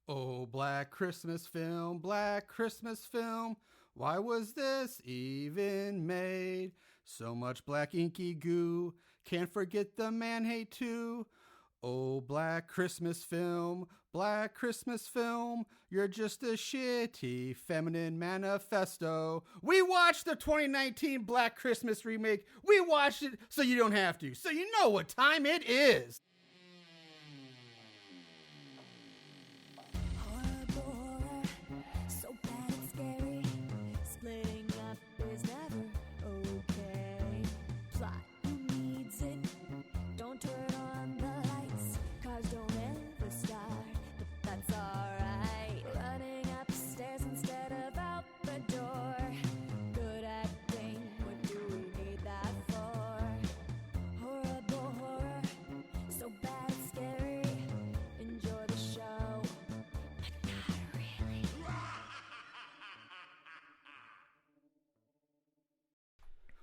Oh, Black Christmas film, Black Christmas film. Why was this even made? So much black inky goo. Can't forget the man-hate too. Oh, Black Christmas film, Black Christmas film. You're just a shitty feminine manifesto. We watched the 2019 Black Christmas remake. We watched it so you don't have to. So you know what time it is.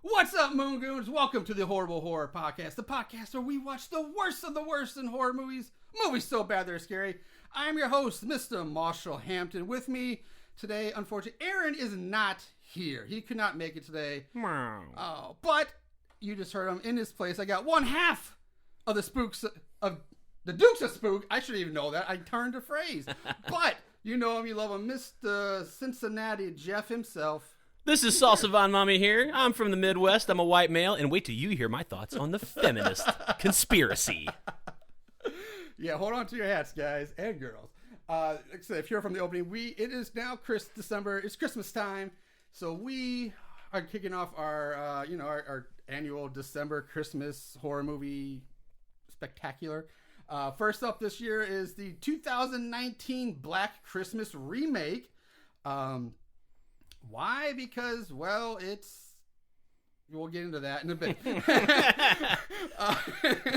What's up, Moon Goons? Welcome to the Horrible Horror Podcast, the podcast where we watch the worst of the worst in horror movies. Movies so bad they're scary. I'm your host, Mr. Marshall Hampton. With me today, unfortunately, Aaron is not here. He could not make it today. Oh, but you just heard him. In his place, I got one half of the spooks of the Dukes of Spook. I shouldn't even know that. I turned a phrase. But you know him, you love him, Mr. Cincinnati Jeff himself. This is Salsa Von Mommy here. I'm from the Midwest. I'm a white male. And wait till you hear my thoughts on the feminist conspiracy. Yeah, hold on to your hats, guys and girls. Like I said, if you're from the opening, it is now December. It's Christmas time. So we are kicking off our, our annual December Christmas horror movie spectacular. First up this year is the 2019 Black Christmas remake. Why? Because, well, we'll get into that in a bit.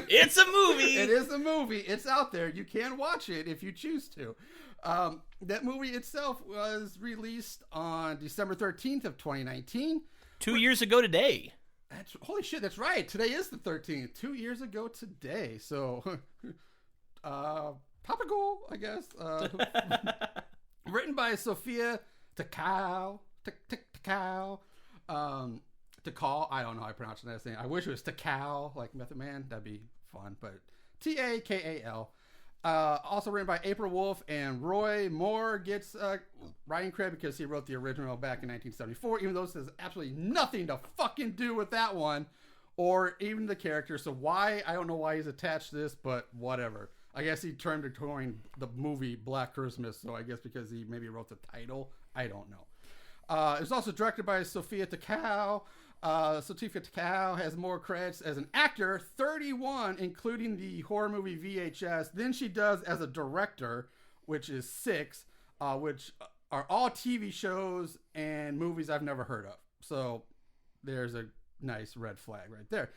It's a movie. It is a movie. It's out there. You can watch it if you choose to. That movie itself was released on December 13th of 2019. 2 years ago today. Holy shit, that's right. Today is the 13th. 2 years ago today. So, Papa Goal, I guess. Written by Sophia Takao. Takao. Takal. I don't know how I pronounce that name. I wish it was Takal, like Method Man. That'd be fun. But Takal. Also written by April Wolf, and Roy Moore gets writing credit because he wrote the original back in 1974, even though this has absolutely nothing to fucking do with that one or even the character. So why? I don't know why he's attached to this, but whatever. I guess he turned to coin the movie Black Christmas, so I guess because he maybe wrote the title. I don't know. It was also directed by Sophia Takao. Sophia Takao has more credits as an actor, 31, including the horror movie VHS, than she does as a director, which is 6, which are all TV shows and movies I've never heard of. So there's a nice red flag right there.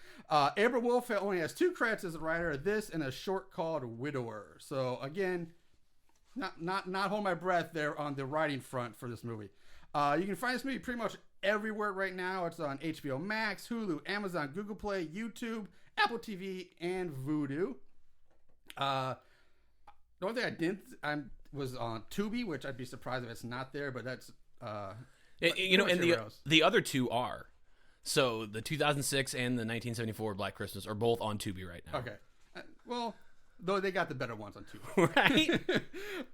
April Wolf only has 2 credits as a writer, this and a short called Widower. So again, not hold my breath there on the writing front for this movie. You can find this movie pretty much everywhere right now. It's on HBO Max, Hulu, Amazon, Google Play, YouTube, Apple TV, and Vudu. The only thing I was on Tubi, which I'd be surprised if it's not there, but that's and the other 2 are. So the 2006 and the 1974 Black Christmas are both on Tubi right now. Okay. Well, though they got the better ones on Tubi. Right?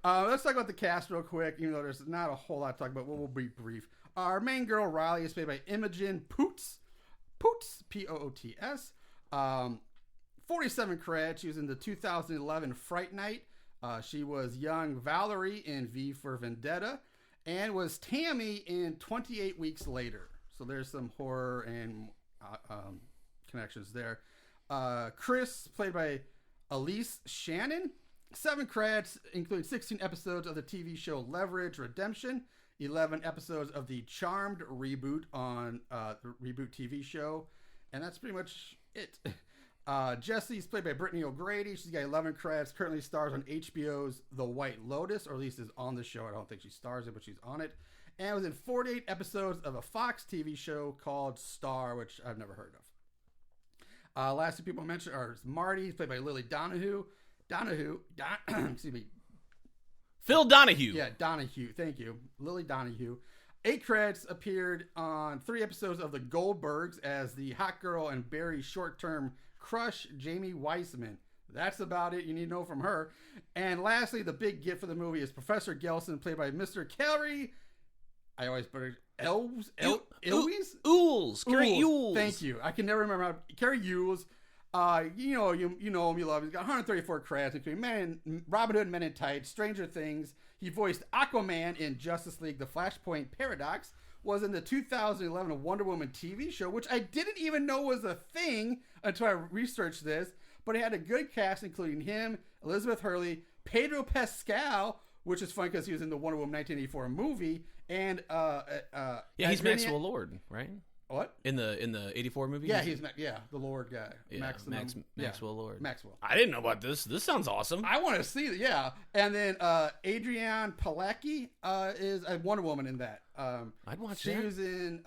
Let's talk about the cast real quick, even though there's not a whole lot to talk about. We'll be brief. Our main girl, Riley, is played by Imogen Poots. Poots, P-O-O-T-S. 47 credits. She was in the 2011 Fright Night. She was young Valerie in V for Vendetta. And was Tammy in 28 Weeks Later. So there's some horror and connections there. Chris, played by Elise Shannon. 7 credits, including 16 episodes of the TV show Leverage Redemption, 11 episodes of the Charmed reboot on the Reboot TV show, and that's pretty much it. Jessie's played by Brittany O'Grady. She's got 11 credits, currently stars on HBO's The White Lotus, or at least is on the show. I don't think she stars it, but she's on it. And was in 48 episodes of a Fox TV show called Star, which I've never heard of. Last 2 people I mentioned are Marty, played by Lily Donahue. Excuse me. Phil Donahue. Yeah, Donahue. Thank you. Lily Donahue. 8 credits, appeared on 3 episodes of The Goldbergs as the hot girl and Barry's short-term crush, Jamie Weissman. That's about it you need to know from her. And lastly, the big gift for the movie is Professor Gelson, played by Mr. Carey. I always better Ools. Carey Ewells. Thank you. I can never remember how Carey Ewells. You know him, you love him. He's got 134 credits, including Robin Hood, Men in Tights, Stranger Things. He voiced Aquaman in Justice League: The Flashpoint Paradox. Was in the 2011 Wonder Woman TV show, which I didn't even know was a thing until I researched this. But it had a good cast, including him, Elizabeth Hurley, Pedro Pascal, which is funny because he was in the Wonder Woman 1984 movie, and he's Maxwell Lord, right? What? In the 84 movie? Yeah, he's the Lord guy. Yeah, Maxwell Lord. Maxwell. I didn't know about this. This sounds awesome. I want to see it, yeah. And then Adrienne Palicki is a Wonder Woman in that. I'd watch she that. She was in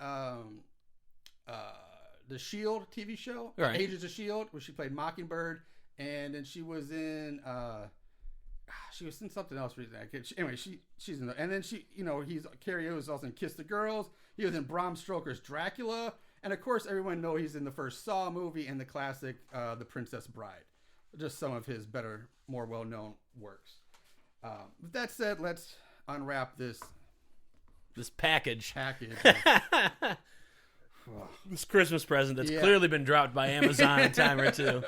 the S.H.I.E.L.D. TV show, right. Agents of S.H.I.E.L.D., where she played Mockingbird, and then she was in something else recently. Anyway, she's in the, and then Carey Ewells was also in Kiss the Girls. He was in Bram Stoker's Dracula, and of course everyone knows he's in the first Saw movie and the classic The Princess Bride. Just some of his better, more well-known works. With that said, let's unwrap this package. This Christmas present that's clearly been dropped by Amazon a time or two.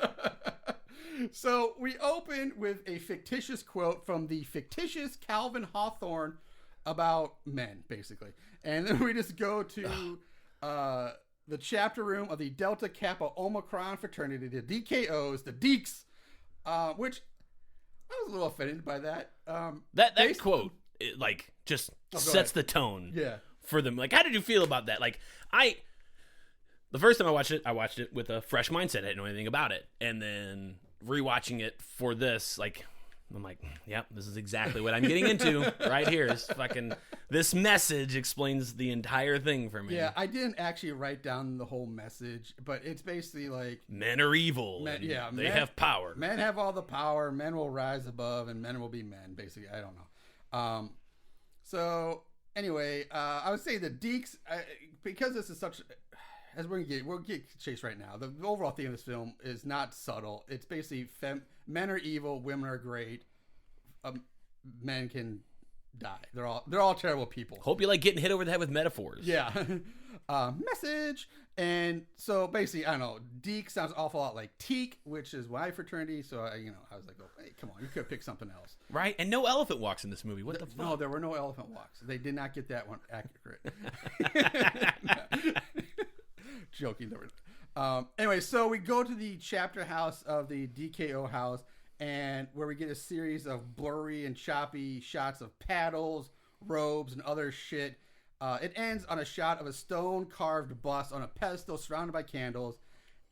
So we open with a fictitious quote from the fictitious Calvin Hawthorne about men, basically. And then we just go to the chapter room of the Delta Kappa Omicron fraternity, the DKOs, the Deeks, which I was a little offended by that. That quote, just sets the tone for them. Like, how did you feel about that? Like, the first time I watched it with a fresh mindset. I didn't know anything about it. And then rewatching it for this, I'm like, yep, this is exactly what I'm getting into right here. This message explains the entire thing for me. Yeah, I didn't actually write down the whole message, but it's basically like men are evil. They have power. Men have all the power. Men will rise above, and men will be men. Basically, I don't know. So anyway, I would say the Deeks, because this is such. As we'll get chased right now. The overall theme of this film is not subtle. It's basically men are evil, women are great. Men can die. They're all terrible people. Hope you like getting hit over the head with metaphors. Yeah. Message. And so basically, I don't know. Deke sounds an awful lot like Teak, which is my fraternity. So I was like, oh, hey, come on, you could have picked something else, right? And no elephant walks in this movie. What the fuck? No, there were no elephant walks. They did not get that one accurate. Joking. Anyway, so we go to the chapter house of the DKO house, and where we get a series of blurry and choppy shots of paddles, robes, and other shit. It ends on a shot of a stone-carved bust on a pedestal surrounded by candles,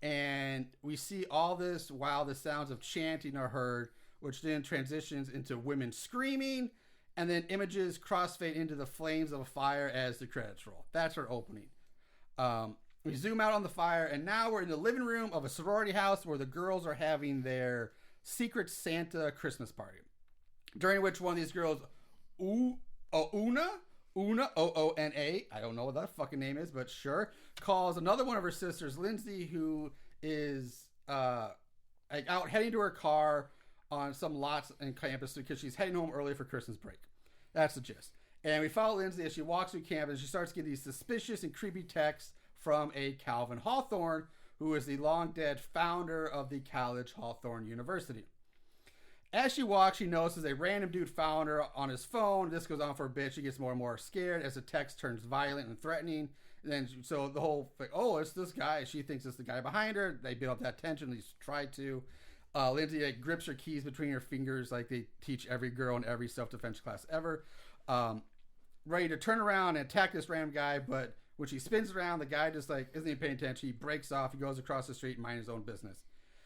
and we see all this while the sounds of chanting are heard, which then transitions into women screaming, and then images crossfade into the flames of a fire as the credits roll. That's our opening. We zoom out on the fire, and now we're in the living room of a sorority house where the girls are having their Secret Santa Christmas party, during which one of these girls, Una, O-O-N-A, I don't know what that fucking name is, but sure, calls another one of her sisters, Lindsay, who is out heading to her car on some lots in campus because she's heading home early for Christmas break. That's the gist. And we follow Lindsay as she walks through campus. She starts getting these suspicious and creepy texts from a Calvin Hawthorne, who is the long-dead founder of the college Hawthorne University. As she walks, she notices a random dude found her on his phone. This goes on for a bit. She gets more and more scared as the text turns violent and threatening. And then, so the whole thing, it's this guy. She thinks it's the guy behind her. They build up that tension. At least try to. Lindsay grips her keys between her fingers like they teach every girl in every self-defense class ever. Ready to turn around and attack this random guy, but when she spins around, the guy just isn't even paying attention. He breaks off. He goes across the street and minds his own business.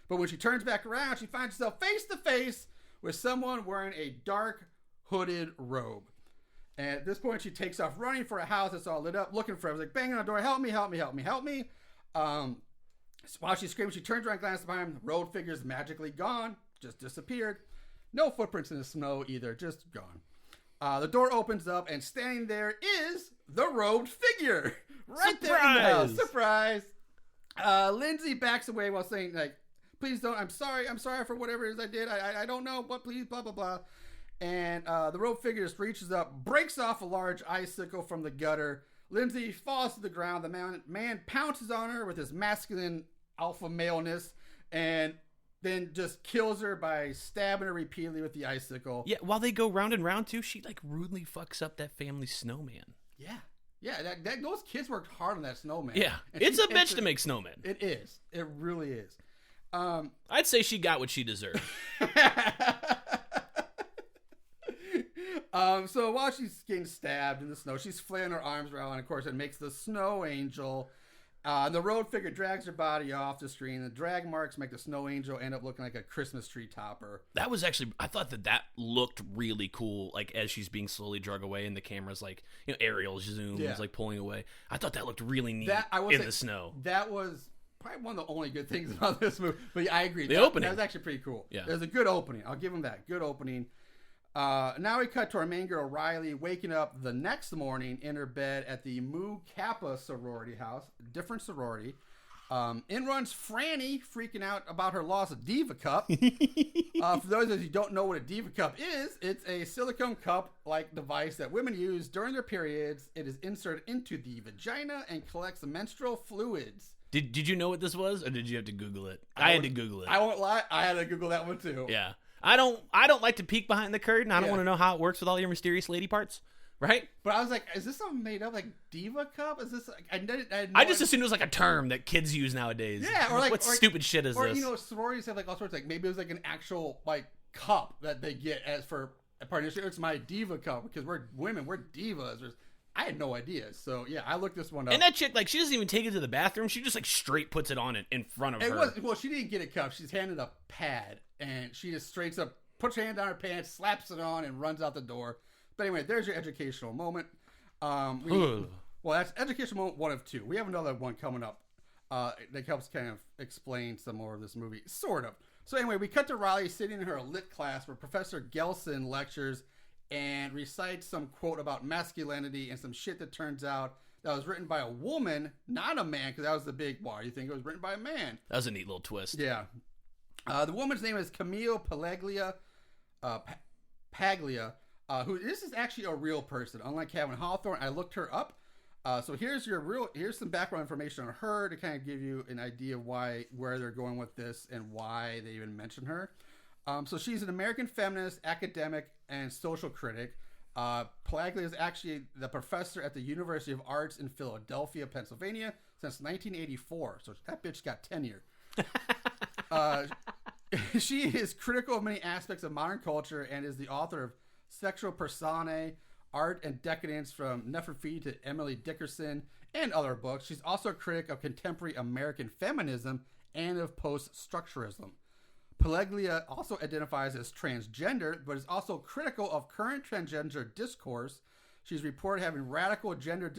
But when she turns back around, she finds herself face to face with someone wearing a dark hooded robe. And at this point, she takes off running for a house that's all lit up, looking for him. Like banging on the door, help me, help me, help me, help me. While she's screaming, she turns around, glances behind him. The road figure's magically gone, just disappeared. No footprints in the snow either, just gone. The door opens up, and standing there is the robed figure. Right Surprise! there in the house. Surprise. Lindsay backs away while saying, like, please don't. I'm sorry for whatever it is I did. I don't know, but please, blah, blah, blah. And the robed figure just reaches up, breaks off a large icicle from the gutter. Lindsay falls to the ground. The man pounces on her with his masculine alpha maleness, and then just kills her by stabbing her repeatedly with the icicle. Yeah, while they go round and round too, she like rudely fucks up that family snowman. Yeah, those kids worked hard on that snowman. Yeah, it's a bitch to make snowmen. It is. It really is. I'd say she got what she deserved. So while she's getting stabbed in the snow, she's flailing her arms around, and of course it makes the snow angel. The road figure drags her body off the screen. The drag marks make the snow angel end up looking like a Christmas tree topper. That was actually, I thought that looked really cool, like as she's being slowly dragged away and the camera's like, aerial zooms, like pulling away. I thought that looked really neat in the snow. That was probably one of the only good things about this movie. But yeah, I agree. The opening. That was actually pretty cool. Yeah. It was a good opening. I'll give him that. Good opening. Now we cut to our main girl, Riley, waking up the next morning in her bed at the Mu Kappa sorority house. Different sorority. In runs Franny, freaking out about her loss of Diva Cup. For those of you who don't know what a Diva Cup is, it's a silicone cup-like device that women use during their periods. It is inserted into the vagina and collects the menstrual fluids. Did you know what this was, or did you have to Google it? I had to Google it. I won't lie, I had to Google that one too. Yeah. I don't like to peek behind the curtain. I don't want to know how it works with all your mysterious lady parts, right? But I was like, is this something made up, like Diva Cup? Is this? I just assumed it was like a term that kids use nowadays. Yeah, or like what stupid shit is this? Or sororities have like all sorts of, like maybe it was like an actual like cup that they get as for a partnership. It's my Diva Cup because we're women, we're divas. I had no idea. So yeah, I looked this one up. And that chick, like, she doesn't even take it to the bathroom. She just like straight puts it on in front of her. Well, she didn't get a cup. She's handed a pad, and she just straight up puts her hand down her pants, slaps it on, and runs out the door. But anyway, there's your educational moment. Well, that's educational moment 1 of 2. We have another one coming up that helps kind of explain some more of this movie, sort of. So anyway, we cut to Riley sitting in her lit class where Professor Gelson lectures and recites some quote about masculinity and some shit that turns out that was written by a woman, not a man, because that was the big why. You think it was written by a man. That was a neat little twist. Yeah. The woman's name is Camille Paglia, who this is actually a real person. Unlike Kevin Hawthorne, I looked her up. So here's some background information on her to kind of give you an idea of where they're going with this and why they even mention her. So she's an American feminist, academic, and social critic. Paglia is actually the professor at the University of Arts in Philadelphia, Pennsylvania, since 1984. So that bitch got tenure. She is critical of many aspects of modern culture and is the author of Sexual Personae, Art and Decadence from Nefertiti to Emily Dickinson, and other books. She's also a critic of contemporary American feminism and of post-structuralism. Paglia also identifies as transgender, but is also critical of current transgender discourse. She's reported having radical gender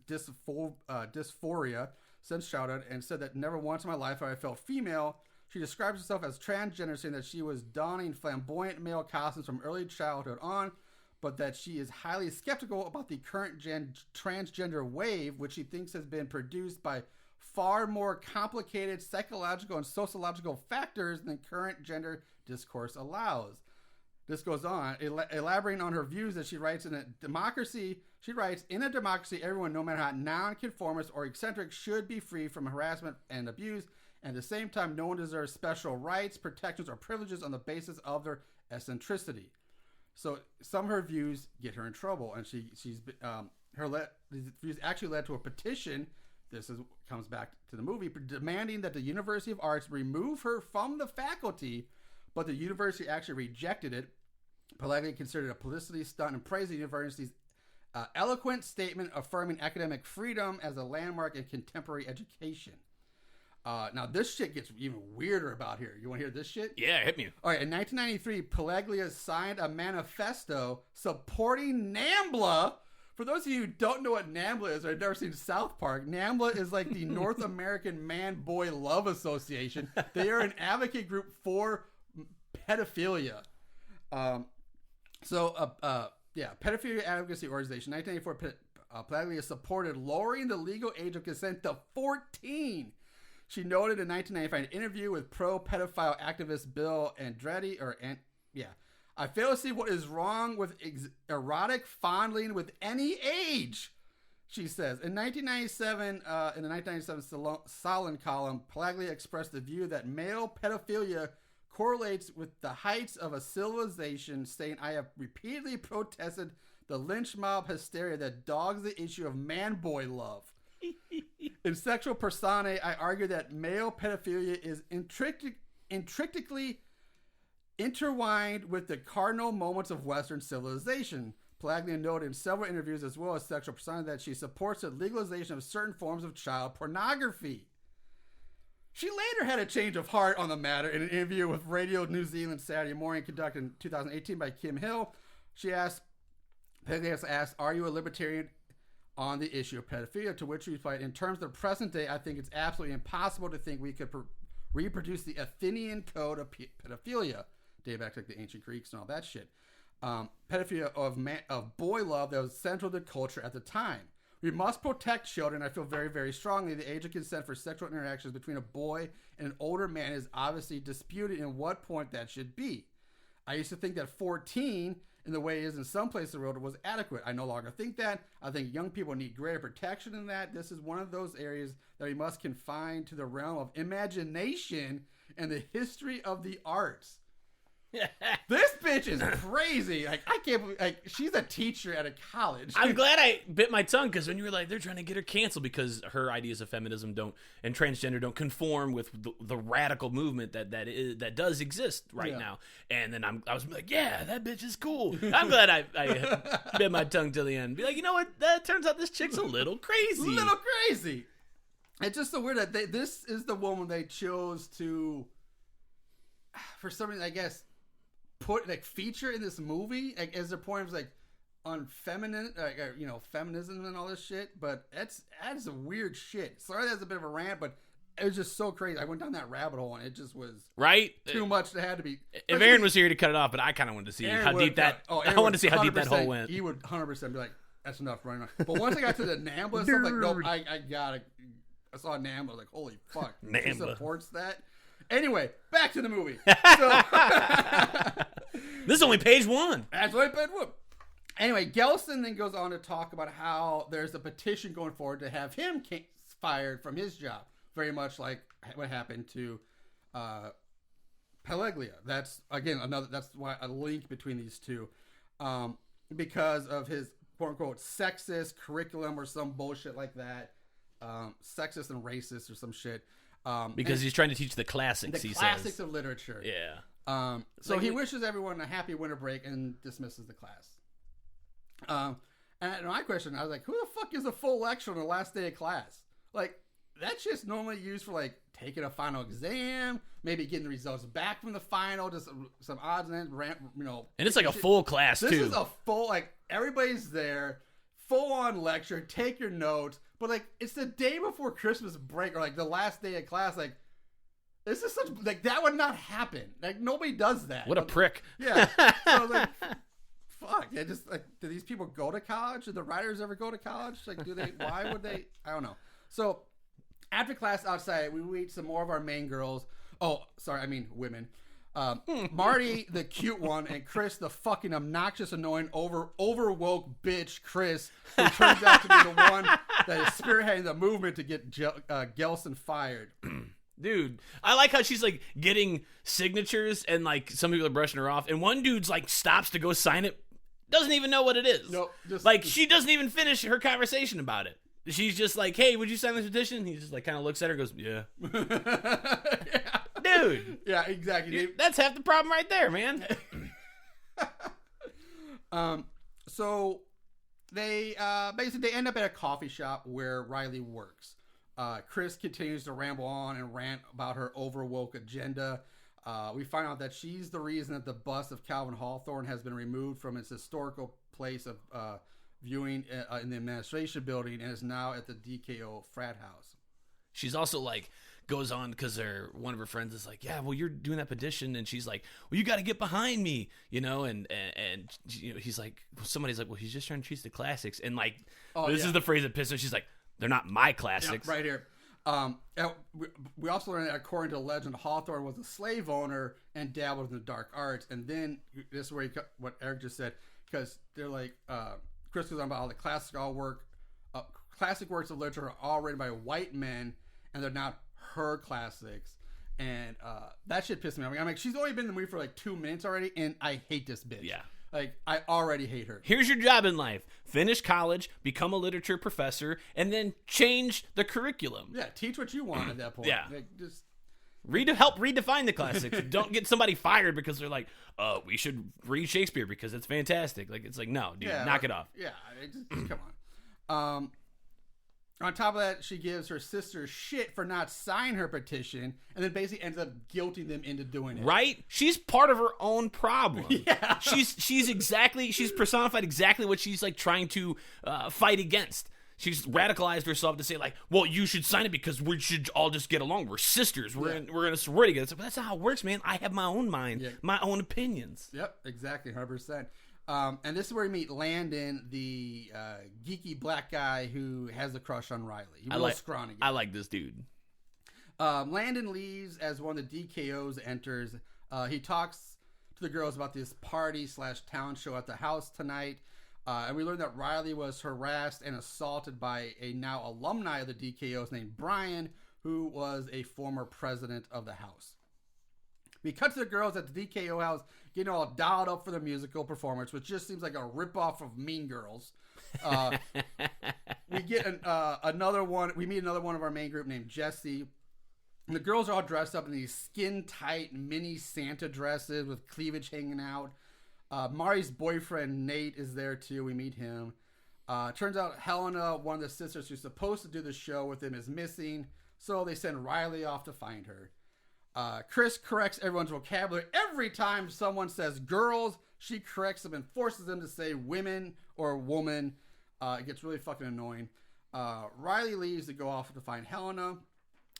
dysphoria since childhood and said that never once in my life have I felt female. She describes herself as transgender, saying that she was donning flamboyant male costumes from early childhood on, but that she is highly skeptical about the current transgender wave, which she thinks has been produced by far more complicated psychological and sociological factors than current gender discourse allows. This goes on, elaborating on her views that she writes, in a democracy, everyone, no matter how nonconformist or eccentric, should be free from harassment and abuse. And at the same time, no one deserves special rights, protections, or privileges on the basis of their eccentricity. So some of her views get her in trouble, and these views actually led to a petition. Comes back to the movie, demanding that the University of Arts remove her from the faculty, but the university actually rejected it. Paglia considered it a publicity stunt and praised the university's eloquent statement affirming academic freedom as a landmark in contemporary education. Now, this shit gets even weirder about here. You want to hear this shit? Yeah, hit me. All right, in 1993, Paglia signed a manifesto supporting NAMBLA. For those of you who don't know what NAMBLA is or have never seen South Park, NAMBLA is like the North American Man-Boy Love Association. They are an advocate group for pedophilia. pedophilia advocacy organization. 1984, Pelaglia supported lowering the legal age of consent to 14. She noted in 1995 an interview with pro-pedophile activist Bill Andretti, I fail to see what is wrong with erotic fondling with any age, she says. In 1997, in the 1997 Salon column, Pelaglia expressed the view that male pedophilia correlates with the heights of a civilization, saying, I have repeatedly protested the lynch mob hysteria that dogs the issue of man-boy love. In Sexual Personae, I argue that male pedophilia is intricately intertwined with the cardinal moments of Western civilization. Pelaglia noted in several interviews as well as Sexual Personae that she supports the legalization of certain forms of child pornography. She later had a change of heart on the matter in an interview with Radio New Zealand Saturday Morning conducted in 2018 by Kim Hill. Pelaglia asked, are you a libertarian on the issue of pedophilia? To which he replied, in terms of the present day, I think it's absolutely impossible to think we could reproduce the Athenian code of pedophilia, dating back to like the ancient Greeks and all that shit. Pedophilia of boy love that was central to culture at the time. We must protect children. I feel very, very strongly the age of consent for sexual interactions between a boy and an older man is obviously disputed in what point that should be. I used to think that 14, in the way it is in some places in the world, was adequate. I no longer think that. I think young people need greater protection in that. This is one of those areas that we must confine to the realm of imagination and the history of the arts. This bitch is crazy. Like, I can't believe, like, she's a teacher at a college. I'm glad I bit my tongue, because when you were like, they're trying to get her canceled because her ideas of feminism and transgender don't conform with the radical movement that does exist right now. And then I was like, yeah, that bitch is cool. I'm glad I bit my tongue till the end. Be like, you know what? That turns out this chick's a little crazy. It's just so weird that this is the woman they chose to, for some reason, I guess, put like feature in this movie, like as their point was like on feminism and all this shit. But that's a weird shit. Sorry, that's a bit of a rant, but it was just so crazy. I went down that rabbit hole and it just was too much to have to be. If Aaron was here to cut it off, but I kind of wanted to see how deep that. I wanted to see how deep that hole went. He would 100% be like, "That's enough, right now." But once I got to the Nambla stuff, like, nope, I gotta. I saw Nambla, like, holy fuck, he supports that. Anyway, back to the movie. This is only page 1. That's only page 1. Anyway, Gelson then goes on to talk about how there's a petition going forward to have him fired from his job. Very much like what happened to Pelaglia. That's, again, that's why a link between these two. Because of his quote-unquote sexist curriculum or some bullshit like that. Sexist and racist or some shit. Because he's trying to teach the classics, he classics of literature. Yeah. So he wishes everyone a happy winter break and dismisses the class. And my question, I was like, who the fuck is a full lecture on the last day of class? Like, that's just normally used for, like, taking a final exam, maybe getting the results back from the final, just some odds and ends, And it's like a full class, too. This is a full, like, everybody's there, full-on lecture, take your notes. But, like, it's the day before Christmas break or, like, the last day of class. Like, this is such, like, that would not happen. Like, nobody does that. What a prick. Yeah. So, I was like, fuck. Yeah, just, like, do these people go to college? Do the writers ever go to college? Like, why would they? I don't know. So, after class outside, we meet some more of our main girls. Oh, sorry, I mean women. Marty, the cute one, and Chris, the fucking obnoxious, annoying, overwoke bitch, Chris, who turns out to be the one that is spearheading the movement to get Gelson fired. Dude, I like how she's like getting signatures and like some people are brushing her off, and one dude's like stops to go sign it, doesn't even know what it is. Nope, she doesn't even finish her conversation about it. She's just like, "Hey, would you sign this petition?" He just like kind of looks at her and goes, "Yeah." Yeah. Dude. Yeah, exactly. That's half the problem right there, man. So they basically they end up at a coffee shop where Riley works. Chris continues to ramble on and rant about her overwoke agenda. We find out that she's the reason that the bust of Calvin Hawthorne has been removed from its historical place of viewing in the administration building and is now at the DKO frat house. She's also like goes on because one of her friends is like, yeah, well, you're doing that petition, and she's like, well, you got to get behind me, and he's like, somebody's like, well, he's just trying to teach the classics, and like, this is the phrase that pissed her. She's like, they're not my classics. Yeah, right here. We also learned that according to legend, Hawthorne was a slave owner and dabbled in the dark arts. And then this is where what Eric just said, because they're like, Chris goes on about all the classic works of literature are all written by white men, and they're not her classics. And that shit pissed me off. I'm like, she's only been in the movie for like 2 minutes already, and I hate this bitch. Yeah. Like, I already hate her. Here's your job in life. Finish college, become a literature professor, and then change the curriculum. Yeah, teach what you want at that point. Yeah. Like, just help redefine the classics. Don't get somebody fired because they're like, oh, we should read Shakespeare because it's fantastic. Like, it's like, no, dude, knock it off. Yeah, just come on. On top of that, she gives her sister shit for not signing her petition, and then basically ends up guilting them into doing it. Right? She's part of her own problem. Yeah. She's personified exactly what she's like trying to fight against. She's radicalized herself to say like, well, you should sign it because we should all just get along. We're sisters. We're in a sorority together. But that's not how it works, man. I have my own mind, my own opinions. Yep, exactly, 100%. And this is where we meet Landon, the geeky black guy who has a crush on Riley. Scrawny. I like this dude. Landon leaves as one of the DKOs enters. He talks to the girls about this party/talent show at the house tonight. And we learned that Riley was harassed and assaulted by a now alumni of the DKOs named Brian, who was a former president of the house. We cut to the girls at the DKO house getting all dialed up for the musical performance, which just seems like a ripoff of Mean Girls. We get another one. We meet another one of our main group named Jesse. And the girls are all dressed up in these skin-tight mini Santa dresses with cleavage hanging out. Mari's boyfriend, Nate, is there too. We meet him. Turns out Helena, one of the sisters who's supposed to do the show with him, is missing. So they send Riley off to find her. Chris corrects everyone's vocabulary. Every time someone says girls, she corrects them and forces them to say women or woman. It gets really fucking annoying. Riley leaves to go off to find Helena.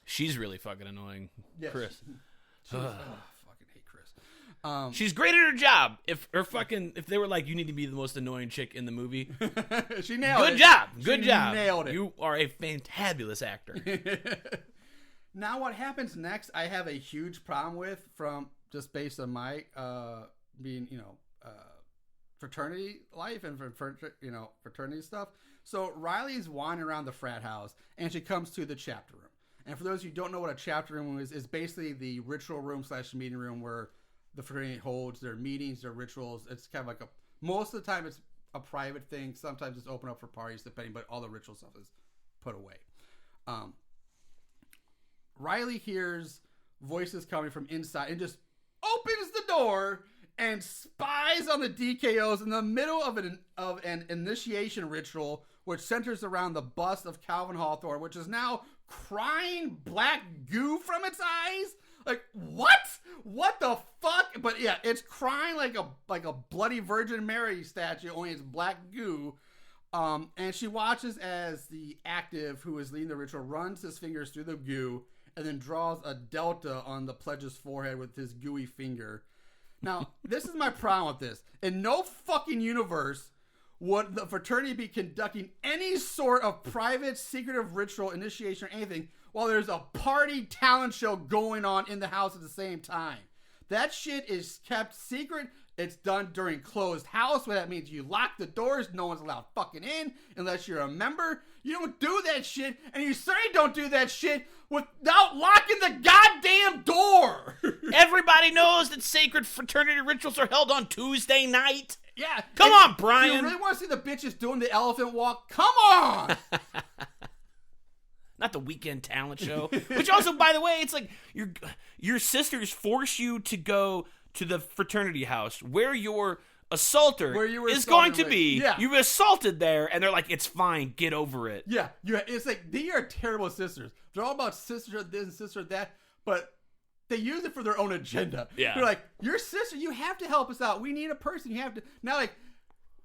She's really fucking annoying. Yes. Chris. Fucking hate Chris. She's great at her job. If they were like, you need to be the most annoying chick in the movie. She nailed it. Good job. Nailed it. You are a fantabulous actor. Now what happens next, I have a huge problem with, from just based on my being, fraternity life and fraternity stuff. So Riley's wandering around the frat house, and she comes to the chapter room. And for those of you who don't know what a chapter room is basically the ritual room / meeting room where the fraternity holds their meetings, their rituals. It's kind of like most of the time it's a private thing. Sometimes it's open up for parties, depending, but all the ritual stuff is put away. Riley hears voices coming from inside and just opens the door and spies on the DKOs in the middle of an initiation ritual, which centers around the bust of Calvin Hawthorne, which is now crying black goo from its eyes. Like, what? What the fuck? But yeah, it's crying like a bloody Virgin Mary statue, only it's black goo. And she watches as the active who is leading the ritual runs his fingers through the goo and then draws a delta on the pledge's forehead with his gooey finger. Now, this is my problem with this. In no fucking universe would the fraternity be conducting any sort of private, secretive ritual, initiation, or anything while there's a party talent show going on in the house at the same time. That shit is kept secret. It's done during closed house, where that means you lock the doors. No one's allowed fucking in unless you're a member. You don't do that shit, and you certainly don't do that shit without locking the goddamn door. Everybody knows that sacred fraternity rituals are held on Tuesday night. Yeah. Come on, Brian. You really want to see the bitches doing the elephant walk? Come on. Not the weekend talent show. Which also, by the way, it's like your sisters force you to go to the fraternity house where your assaulter is going to be. Yeah. You assaulted there, and they're like, it's fine, get over it. Yeah, it's like, they are terrible sisters. They're all about sister this and sister that, but they use it for their own agenda. Yeah. They're like, your sister, you have to help us out. We need a person. You have to. Now, like,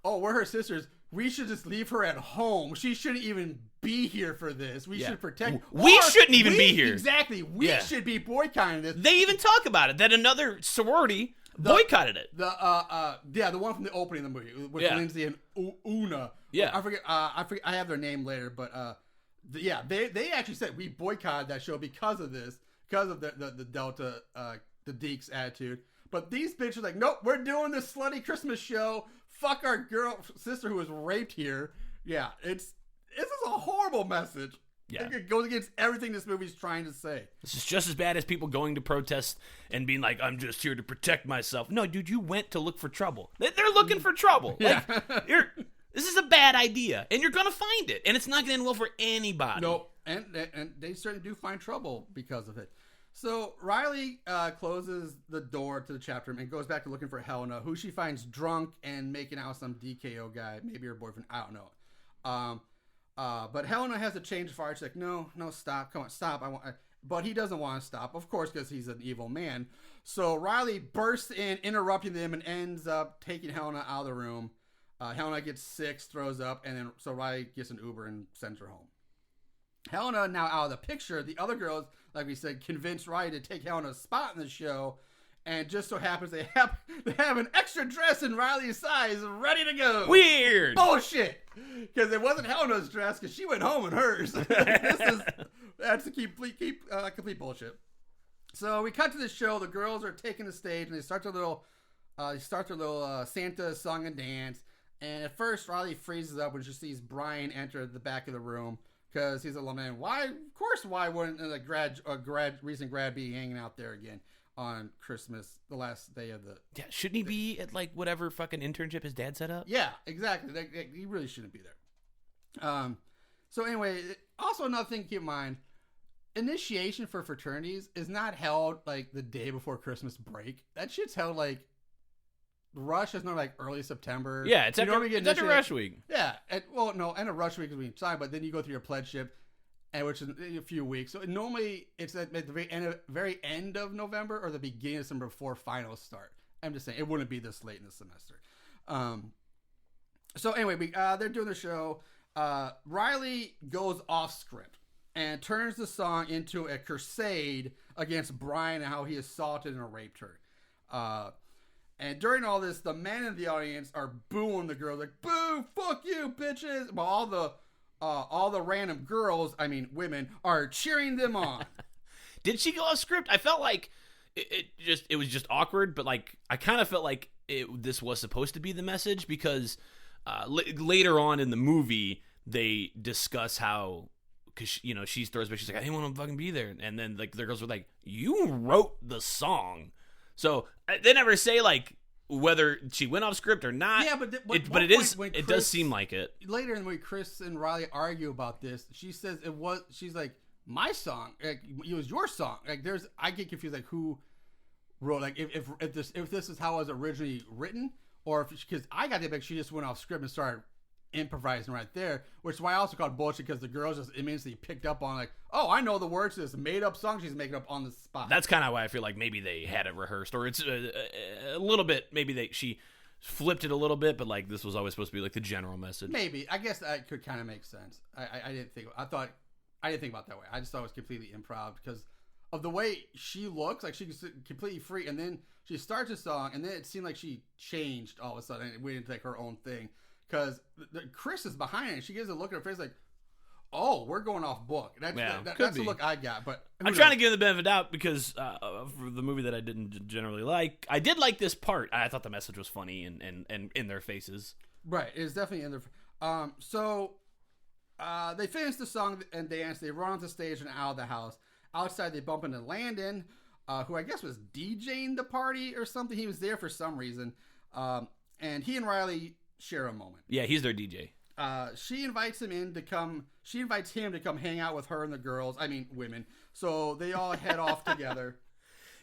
oh, we're her sisters. we should just leave her at home. She shouldn't even be here for this. We should protect. We shouldn't even be here. Exactly. We should be boycotting this. They even talk about it, that another sorority boycotted it. The one from the opening of the movie with Lindsay and Una. Yeah. I forget. I have their name later, but they actually said we boycotted that show because of this, because of the Delta, the Deeks attitude. But these bitches are like, nope, we're doing this slutty Christmas show. Fuck our sister who was raped here. Yeah, this is a horrible message. Yeah. It goes against everything this movie's trying to say. This is just as bad as people going to protest and being like, I'm just here to protect myself. No, dude, you went to look for trouble. They're looking for trouble. Yeah. Like, this is a bad idea, and you're going to find it, and it's not going to end well for anybody. Nope, and they certainly do find trouble because of it. So Riley closes the door to the chapter room and goes back to looking for Helena, who she finds drunk and making out with some DKO guy, maybe her boyfriend, I don't know. But Helena has to change fire. She's like, no, stop, come on, stop. But he doesn't want to stop, of course, because he's an evil man. So Riley bursts in, interrupting them, and ends up taking Helena out of the room. Helena gets sick, throws up, and then so Riley gets an Uber and sends her home. Helena now out of the picture. The other girls, like we said, convinced Riley to take Helena's spot in the show, and just so happens they have an extra dress in Riley's size ready to go. Weird. Bullshit. Because it wasn't Helena's dress, because she went home in hers. That's a complete bullshit. So we cut to the show. The girls are taking the stage, and they start their little Santa song and dance. And at first, Riley freezes up when she sees Brian enter the back of the room. Because he's a alumni. Why wouldn't a recent grad be hanging out there again on Christmas, the last day of the... Yeah, shouldn't he be at, like, whatever fucking internship his dad set up? Yeah, exactly. He really shouldn't be there. So anyway, also another thing to keep in mind, initiation for fraternities is not held, like, the day before Christmas break. That shit's held, like... Rush is not like early September. Yeah, it's after Rush Week. Yeah, and a Rush Week is when you sign, but then you go through your pledgeship, which is in a few weeks. So normally it's at the very end of November or the beginning of December before finals start. I'm just saying it wouldn't be this late in the semester. So anyway, they're doing the show. Riley goes off script and turns the song into a crusade against Brian and how he assaulted and raped her. And during all this, the men in the audience are booing the girls, like, boo, fuck you, bitches. While all the random girls, women, are cheering them on. Did she go off script? I felt like it was just awkward, but like I kind of felt like this was supposed to be the message because later on in the movie, they discuss how, because she throws back, she's like, I didn't want to fucking be there. And then like the girls were like, you wrote the song. So they never say like whether she went off script or not. Yeah, but it does seem like it. Later in the week, Chris and Riley argue about this. She says she's like, my song, like, it was your song. Like I get confused, like who wrote, like if this is how it was originally written, or because I got the fact she just went off script and started improvising right there, which is why I also called bullshit, because the girls just immediately picked up on like, oh, I know the words to this made up song she's making up on the spot. That's kind of why I feel like maybe they had it rehearsed, or it's a little bit, maybe she flipped it a little bit, but like this was always supposed to be like the general message. Maybe. I guess that could kind of make sense. I didn't think about that way. I just thought it was completely improv because of the way she looks, like she's completely free, and then she starts a song, and then it seemed like she changed all of a sudden and went into like her own thing. Because Chris is behind it, and she gives a look at her face like, oh, we're going off book. That's the look I got. But I'm trying to give the benefit of the doubt because for the movie that I didn't generally like, I did like this part. I thought the message was funny and in their faces. Right, it's definitely in their. So they finish the song and dance. They run onto the stage and out of the house. Outside, they bump into Landon, who I guess was DJing the party or something. He was there for some reason, and he and Riley share a moment. Yeah, he's their DJ. She invites him to come hang out with her and the girls. Women. So they all head off together.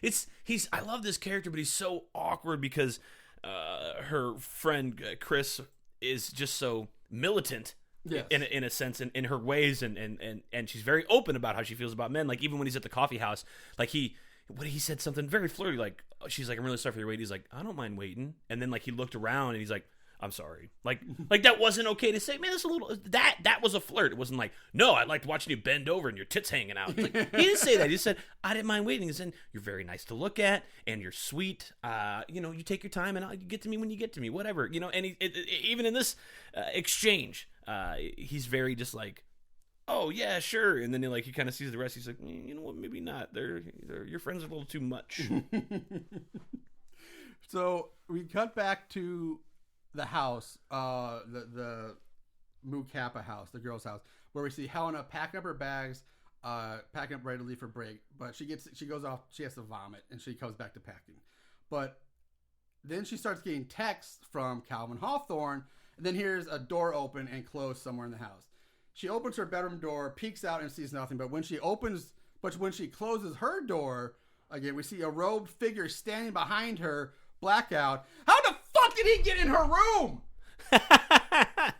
I love this character, but he's so awkward because her friend Chris is just so militant. Yes. In a sense, in her ways, and she's very open about how she feels about men. Like even when he's at the coffee house, like he said something very flirty, like she's like, I'm really sorry for your wait. He's like, I don't mind waiting. And then like he looked around and he's like, I'm sorry. Like that wasn't okay to say. Man, that's a little that was a flirt. It wasn't like, no, I liked watching you bend over and your tits hanging out. Like, he didn't say that. He said, I didn't mind waiting. He said, you're very nice to look at and you're sweet. You take your time and you get to me when you get to me, whatever. And even in this exchange, he's very just like, oh yeah, sure. And then he kind of sees the rest. He's like, you know what? Maybe not. Your friends are a little too much. So we cut back to the house, the Mu Kappa house, the girl's house, where we see Helena packing up her bags, packing up ready to leave for break. But she goes off. She has to vomit, and she comes back to packing. But then she starts getting texts from Calvin Hawthorne, and then hears a door open and close somewhere in the house. She opens her bedroom door, peeks out, and sees nothing. But when she closes her door again, we see a robed figure standing behind her. Blackout. How the fuck did he get in her room?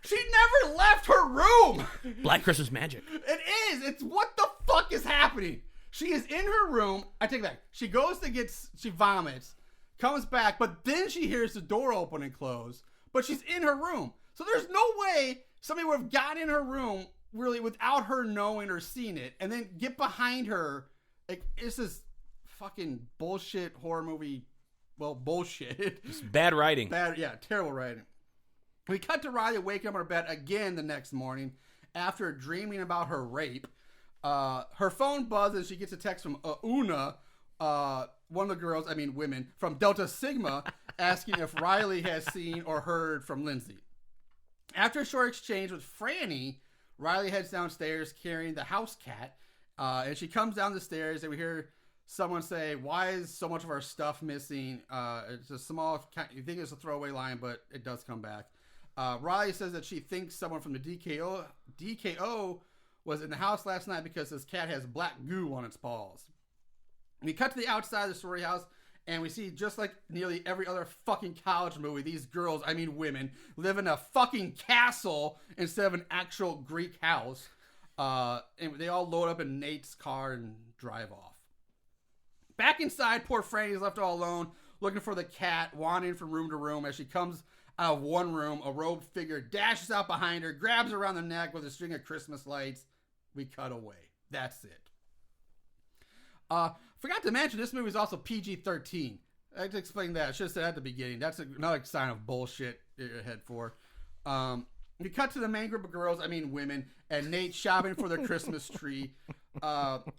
She never left her room. Black Christmas magic. It is. It's what the fuck is happening? She is in her room. I take it back. She goes to she vomits, comes back, but then she hears the door open and close. But she's in her room. So there's no way somebody would have gotten in her room really without her knowing or seeing it and then get behind her. Like, it's this fucking bullshit horror movie. Well, bullshit. It's bad writing. Terrible writing. We cut to Riley waking up in her bed again the next morning after dreaming about her rape. Her phone buzzes and she gets a text from Una, one of the girls, women, from Delta Sigma, asking if Riley has seen or heard from Lindsay. After a short exchange with Franny, Riley heads downstairs carrying the house cat, and she comes down the stairs and we hear someone say, why is so much of our stuff missing? It's a small, you think it's a throwaway line, but it does come back. Riley says that she thinks someone from the DKO was in the house last night because this cat has black goo on its balls. We cut to the outside of the sorority house, and we see, just like nearly every other fucking college movie, these girls, women, live in a fucking castle instead of an actual Greek house. And they all load up in Nate's car and drive off. Back inside, poor Franny is left all alone, looking for the cat, wandering from room to room. As she comes out of one room, a robed figure dashes out behind her, grabs her around the neck with a string of Christmas lights. We cut away. That's it. Forgot to mention, this movie is also PG-13. I had to explain that. I should have said at the beginning. That's another sign of bullshit you're head for. We cut to the main group of girls, women, and Nate shopping for their Christmas tree.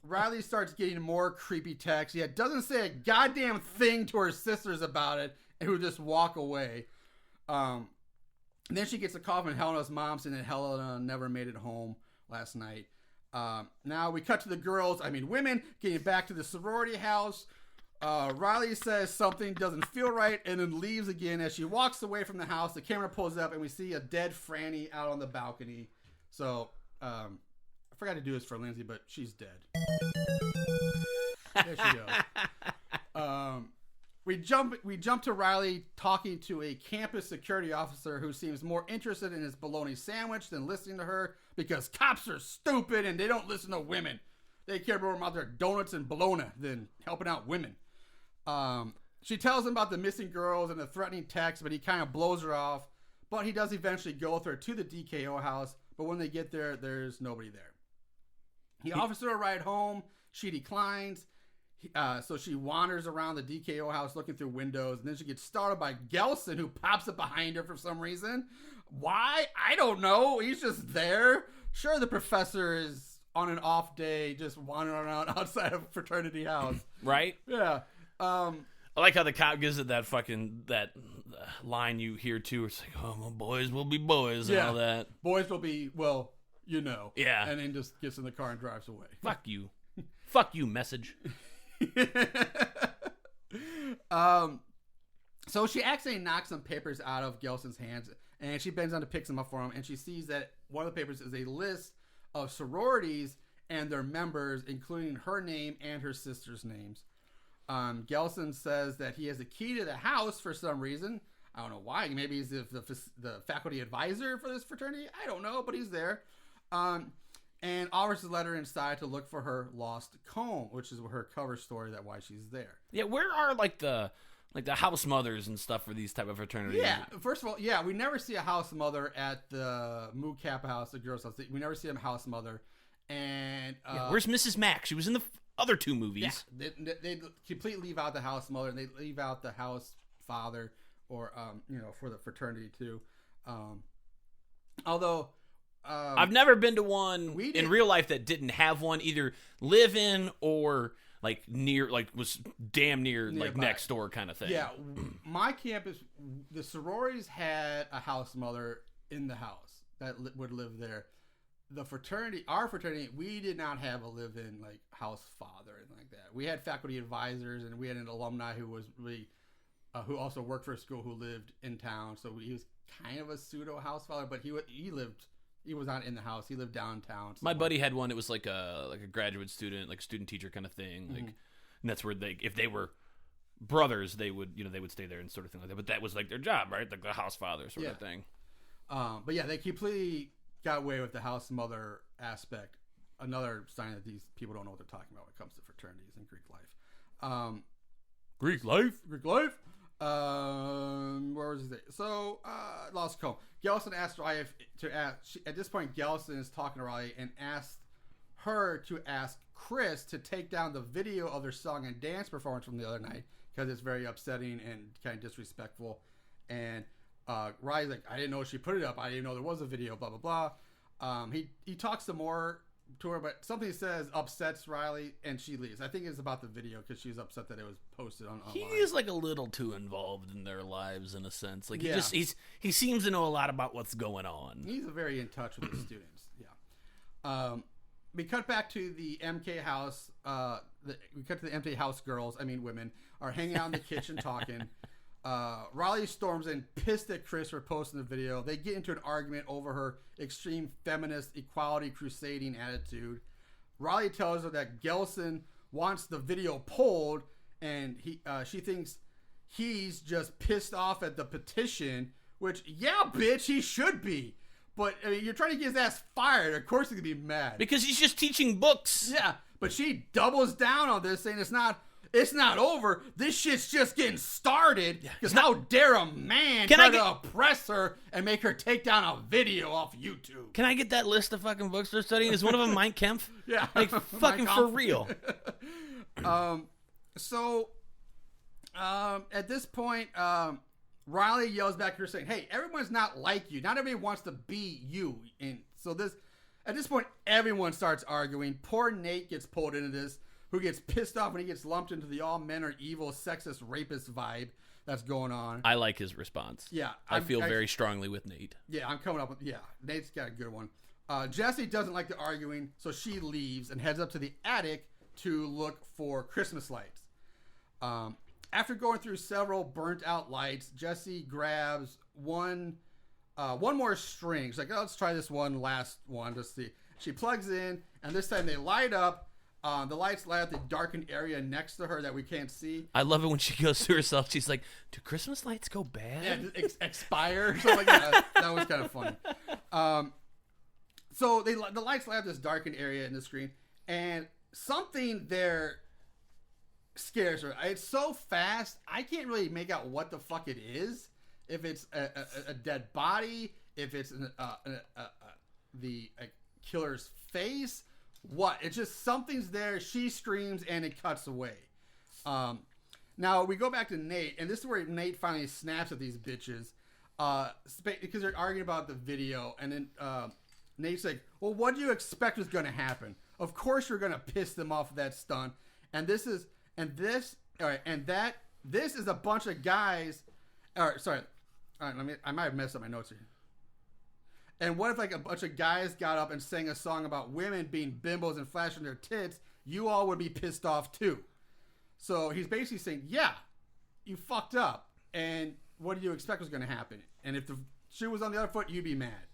Riley starts getting more creepy texts. Yet doesn't say a goddamn thing to her sisters about it, and who just walk away. And then she gets a call from Helena's mom saying that Helena never made it home last night. Now we cut to the girls, women, getting back to the sorority house. Riley says something doesn't feel right and then leaves again. As she walks away from the house, the camera pulls up and we see a dead Franny out on the balcony. So, I forgot to do this for Lindsay, but she's dead. There she goes. We jump to Riley talking to a campus security officer who seems more interested in his bologna sandwich than listening to her, because cops are stupid and they don't listen to women. They care more about their donuts and bologna than helping out women. She tells him about the missing girls and the threatening text, but he kind of blows her off. But he does eventually go with her to the DKO house. But when they get there, there's nobody there. He offers her a ride home. She declines. So she wanders around the DKO house looking through windows. And then she gets startled by Gelson, who pops up behind her for some reason. Why? I don't know. He's just there. Sure, the professor is on an off day just wandering around outside of a fraternity house. Right? Yeah. I like how the cop gives it that line you hear too. It's like, oh, well, boys will be boys and all that. Boys will be, well, Yeah. And then just gets in the car and drives away. Fuck you. Fuck you, message. So she accidentally knocks some papers out of Gelson's hands, and she bends down to pick them up for him, and she sees that one of the papers is a list of sororities and their members, including her name and her sister's names. Gelson says that he has a key to the house for some reason. I don't know why. Maybe he's the faculty advisor for this fraternity. I don't know, but he's there. And offers a letter inside to look for her lost comb, which is her cover story, that why she's there. Yeah, where are like the house mothers and stuff for these type of fraternities. Yeah, first of all, yeah, we never see a house mother at the Mu Kappa house, the girls' house. We never see a house mother. And where's Mrs. Mack? She was in the other two movies. Yeah, they completely leave out the house mother, and they leave out the house father, or for the fraternity too. Although I've never been to one in real life that didn't have one, either live in or like near, like was damn near nearby, like next door kind of thing. Yeah, my campus, the sororities had a house mother in the house that would live there. The fraternity, our fraternity, we did not have a live-in like house father or anything like that. We had faculty advisors, and we had an alumni who was really, who also worked for a school, who lived in town. So he was kind of a pseudo house father, but he was not in the house. He lived downtown. My buddy had one. It was like a graduate student, like a student teacher kind of thing. Like, and that's where if they were brothers, they would stay there and sort of thing like that. But that was like their job, right? Like the house father sort of thing. But yeah, they completely got away with the house mother aspect. Another sign that these people don't know what they're talking about when it comes to fraternities and Greek life. Greek life. Where was it? So, lost comb. Gelson asked Riley at this point, Gelson is talking to Riley and asked her to ask Chris to take down the video of their song and dance performance from the other night, because it's very upsetting and kind of disrespectful. And Riley's like, I didn't know she put it up. I didn't know there was a video, blah, blah, blah. He talks some more to her, but something he says upsets Riley, and she leaves. I think it's about the video, because she's upset that it was posted online. He is like a little too involved in their lives in a sense. Like he seems to know a lot about what's going on. He's very in touch with his students. Yeah. We cut back to the MK house. We cut to the MK house girls. I mean, women are hanging out in the kitchen talking. Riley storms in, pissed at Chris for posting the video. They get into an argument over her extreme feminist equality crusading attitude. Riley tells her that Gelson wants the video pulled, and she thinks he's just pissed off at the petition, which, yeah, bitch, he should be. But I mean, you're trying to get his ass fired. Of course he's going to be mad. Because he's just teaching books. Yeah, but she doubles down on this, saying it's not over. This shit's just getting started. Because how dare a man try to oppress her and make her take down a video off YouTube? Can I get that list of fucking books they're studying? Is one of them Mein Kampf? Yeah. Like, fucking for real. At this point, Riley yells back at her saying, hey, everyone's not like you. Not everybody wants to be you. And so at this point, everyone starts arguing. Poor Nate gets pulled into this, who gets pissed off when he gets lumped into the all men are evil, sexist, rapist vibe that's going on. I like his response. Yeah. I feel very strongly with Nate. Yeah, I'm coming up with, Nate's got a good one. Jessie doesn't like the arguing, so she leaves and heads up to the attic to look for Christmas lights. After going through several burnt out lights, Jessie grabs one more string. She's like, oh, let's try this last one to see. She plugs in, and this time they light up. The lights light up the darkened area next to her that we can't see. I love it when she goes to herself. She's like, do Christmas lights go bad? Yeah, expire or something like that. That was kind of funny. So the lights light up this darkened area in the screen, and something there scares her. It's so fast, I can't really make out what the fuck it is. If it's a dead body, if it's the killer's face, what? It's just something's there. She screams and it cuts away. Now we go back to Nate, and this is where Nate finally snaps at these bitches because they're arguing about the video, and then Nate's like, well, what do you expect was going to happen? Of course you're going to piss them off with that stunt. This is a bunch of guys. All right, I might have messed up my notes here. And what if like a bunch of guys got up and sang a song about women being bimbos and flashing their tits? You all would be pissed off too. So he's basically saying, yeah, you fucked up. And what do you expect was going to happen? And if the shoe was on the other foot, you'd be mad.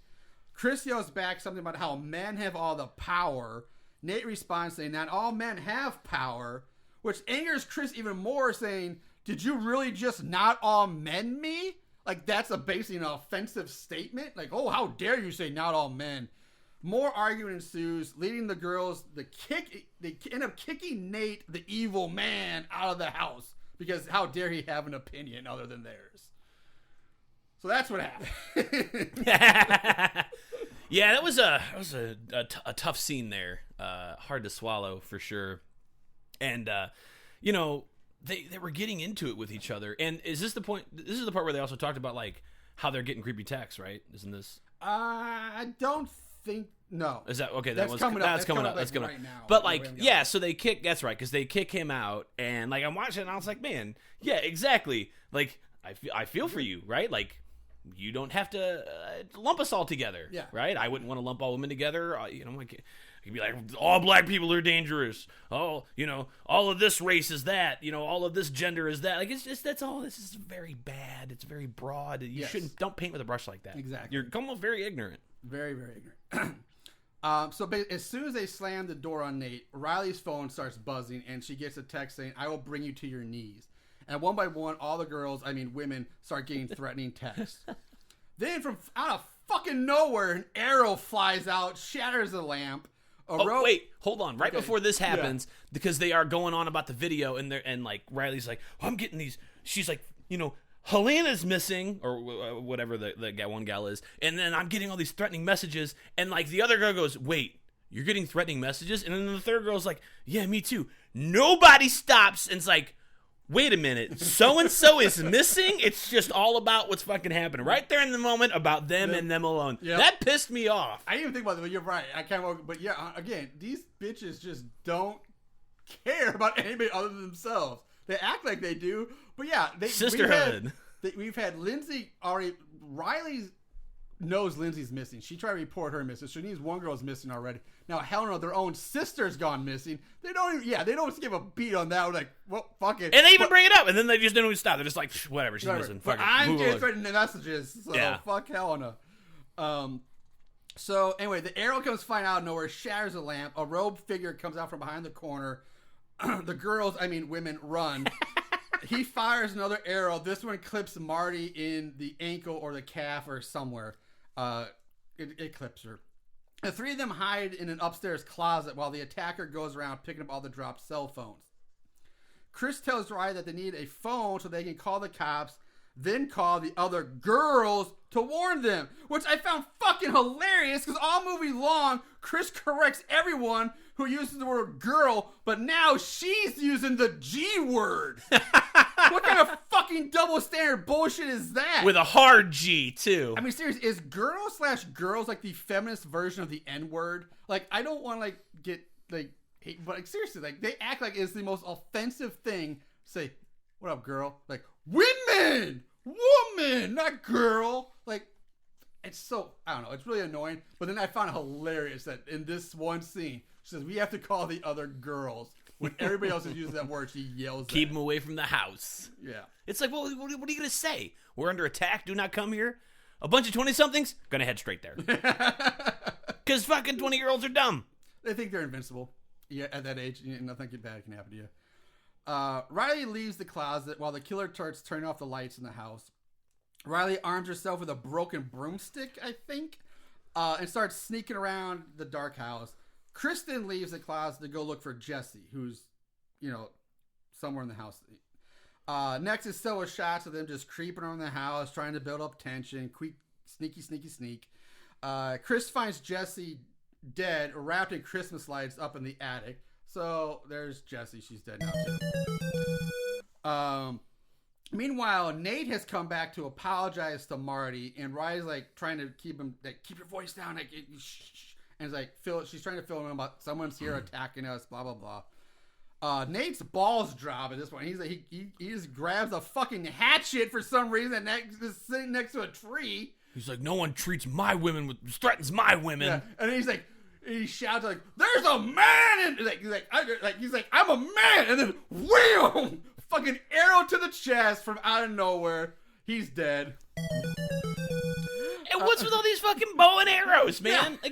Chris yells back something about how men have all the power. Nate responds saying that all men have power, which angers Chris even more, saying, did you really just not all men me? Like, that's basically an offensive statement. Like, oh, how dare you say not all men? More argument ensues, leading the girls. They end up kicking Nate, the evil man, out of the house because how dare he have an opinion other than theirs? So that's what happened. Yeah, that was a tough scene there. Hard to swallow for sure. And they were getting into it with each other. And is this the point? This is the part where they also talked about like how they're getting creepy texts, right? Isn't this? I don't think. No. Is that okay? That's coming up. That's coming up. That's coming up right now. But like, yeah. So they kick. That's right, because they kick him out, and like I'm watching, and I was like, man, yeah, exactly. Like I feel for you, right? Like you don't have to lump us all together, yeah. Right? I wouldn't want to lump all women together. Like you'd be like, all black people are dangerous. Oh, all of this race is that. All of this gender is that. Like it's just that's all. This is very bad. It's very broad. You don't paint with a brush like that. Exactly. You're almost very ignorant. Very, very ignorant. So as soon as they slam the door on Nate, Riley's phone starts buzzing, and she gets a text saying, "I will bring you to your knees." And one by one, all the girls, women, start getting threatening texts. Then from out of fucking nowhere, an arrow flies out, shatters the lamp. Wait, hold on. Right before this happens, because they are going on about the video, and like Riley's like, I'm getting these. She's like, Helena's missing, or whatever the one gal is, and then I'm getting all these threatening messages, and like the other girl goes, wait, you're getting threatening messages? And then the third girl's like, yeah, me too. Nobody stops, and it's like, wait a minute, so-and-so is missing? It's just all about what's fucking happening right there in the moment about them and them alone. Yep. That pissed me off. I didn't even think about that, but you're right. I can't, but yeah, again, these bitches just don't care about anybody other than themselves. They act like they do, but yeah, sisterhood. We've had Lindsay already. Riley knows Lindsay's missing. She tried to report her missing. She needs one girl's missing already. Now Helena, their own sister's gone missing. They don't give a beat on that. We're like, well, fuck it. And they even bring it up, and then they just don't even stop. They're just like, whatever, she's missing. But I'm getting threatening messages, so fuck Helena. So anyway, the arrow comes flying out of nowhere, shatters a lamp. A robed figure comes out from behind the corner. The girls, women, run. He fires another arrow. This one clips Marty in the ankle or the calf or somewhere. It clips her. The three of them hide in an upstairs closet while the attacker goes around picking up all the dropped cell phones. Chris tells Riley that they need a phone so they can call the cops, then call the other girls to warn them, which I found fucking hilarious because all movie long, Chris corrects everyone who uses the word girl, but now she's using the G word. What kind of fucking double standard bullshit is that? With a hard G, too. Seriously, is girls like the feminist version of the N-word? Like, I don't want to, get, hate, but seriously, they act like it's the most offensive thing. Say, what up, girl? Like, women! Woman! Not girl! Like, it's so, I don't know, it's really annoying. But then I found it hilarious that in this one scene, she says, we have to call the other girls. When everybody else is using that word, she yells Keep them away from the house. Yeah. It's like, well, what are you going to say? We're under attack. Do not come here. A bunch of 20-somethings? Gonna head straight there. Because fucking 20-year-olds are dumb. They think they're invincible. Yeah, at that age, nothing bad can happen to you. Riley leaves the closet while the killer starts turning off the lights in the house. Riley arms herself with a broken broomstick, I think, and starts sneaking around the dark house. Kristen leaves the closet to go look for Jesse, who's, somewhere in the house. Next is still a shots of them just creeping around the house, trying to build up tension. Sneak. Chris finds Jesse dead, wrapped in Christmas lights up in the attic. So there's Jessie. She's dead now too. Meanwhile, Nate has come back to apologize to Marty, and Riley's trying to keep him, keep your voice down, shh. And it's she's trying to fill him in about someone's here attacking us, blah blah blah. Nate's balls drop at this point. He's he just grabs a fucking hatchet for some reason that is sitting next to a tree. He's like, no one treats my women threatens my women. Yeah. And he's like, he shouts "There's a man!" And he's like, "I'm a man!" And then wham! Fucking arrow to the chest from out of nowhere. He's dead. And what's with all these fucking bow and arrows, man? Yeah.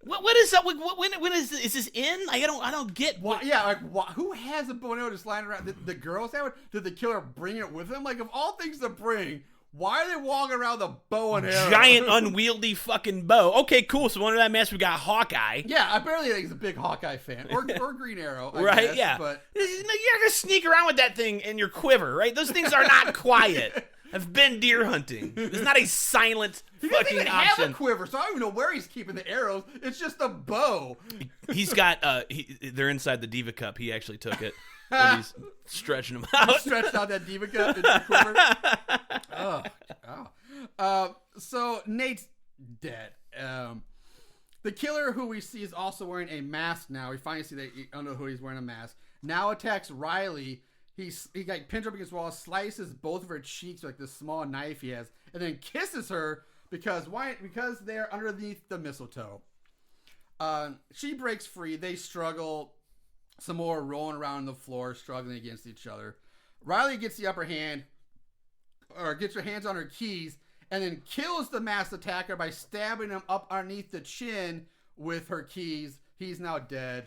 What is that? When is this in? I don't get. What? Yeah, who has a bow and arrow just lying around? The girls have it? Did the killer bring it with him? Of all things to bring, Why are they walking around with a bow and arrow? Giant, unwieldy fucking bow. Okay, cool. So under that mask, we got Hawkeye. Yeah, apparently he's a big Hawkeye fan. Or Green Arrow, I right, guess, yeah. But you're not going to sneak around with that thing in your quiver, right? Those things are not quiet. I've been deer hunting. It's not a silent he fucking doesn't even option. have a quiver, so I don't even know where he's keeping the arrows. It's just a bow. He's got, they're inside the Diva Cup. He actually took it. And he's stretching them out. Stretched out that Diva Cup in the quiver. So Nate's dead. The killer, who we see is also wearing a mask now. We finally see that under the hood he's wearing a mask. Now attacks Riley. He like pins her up against the wall, slices both of her cheeks with like this small knife he has, and then kisses her because they're underneath the mistletoe. She breaks free. They struggle some more, rolling around on the floor, struggling against each other. Riley gets the upper hand, or gets her hands on her keys, and then kills the masked attacker by stabbing him up underneath the chin with her keys. He's now dead.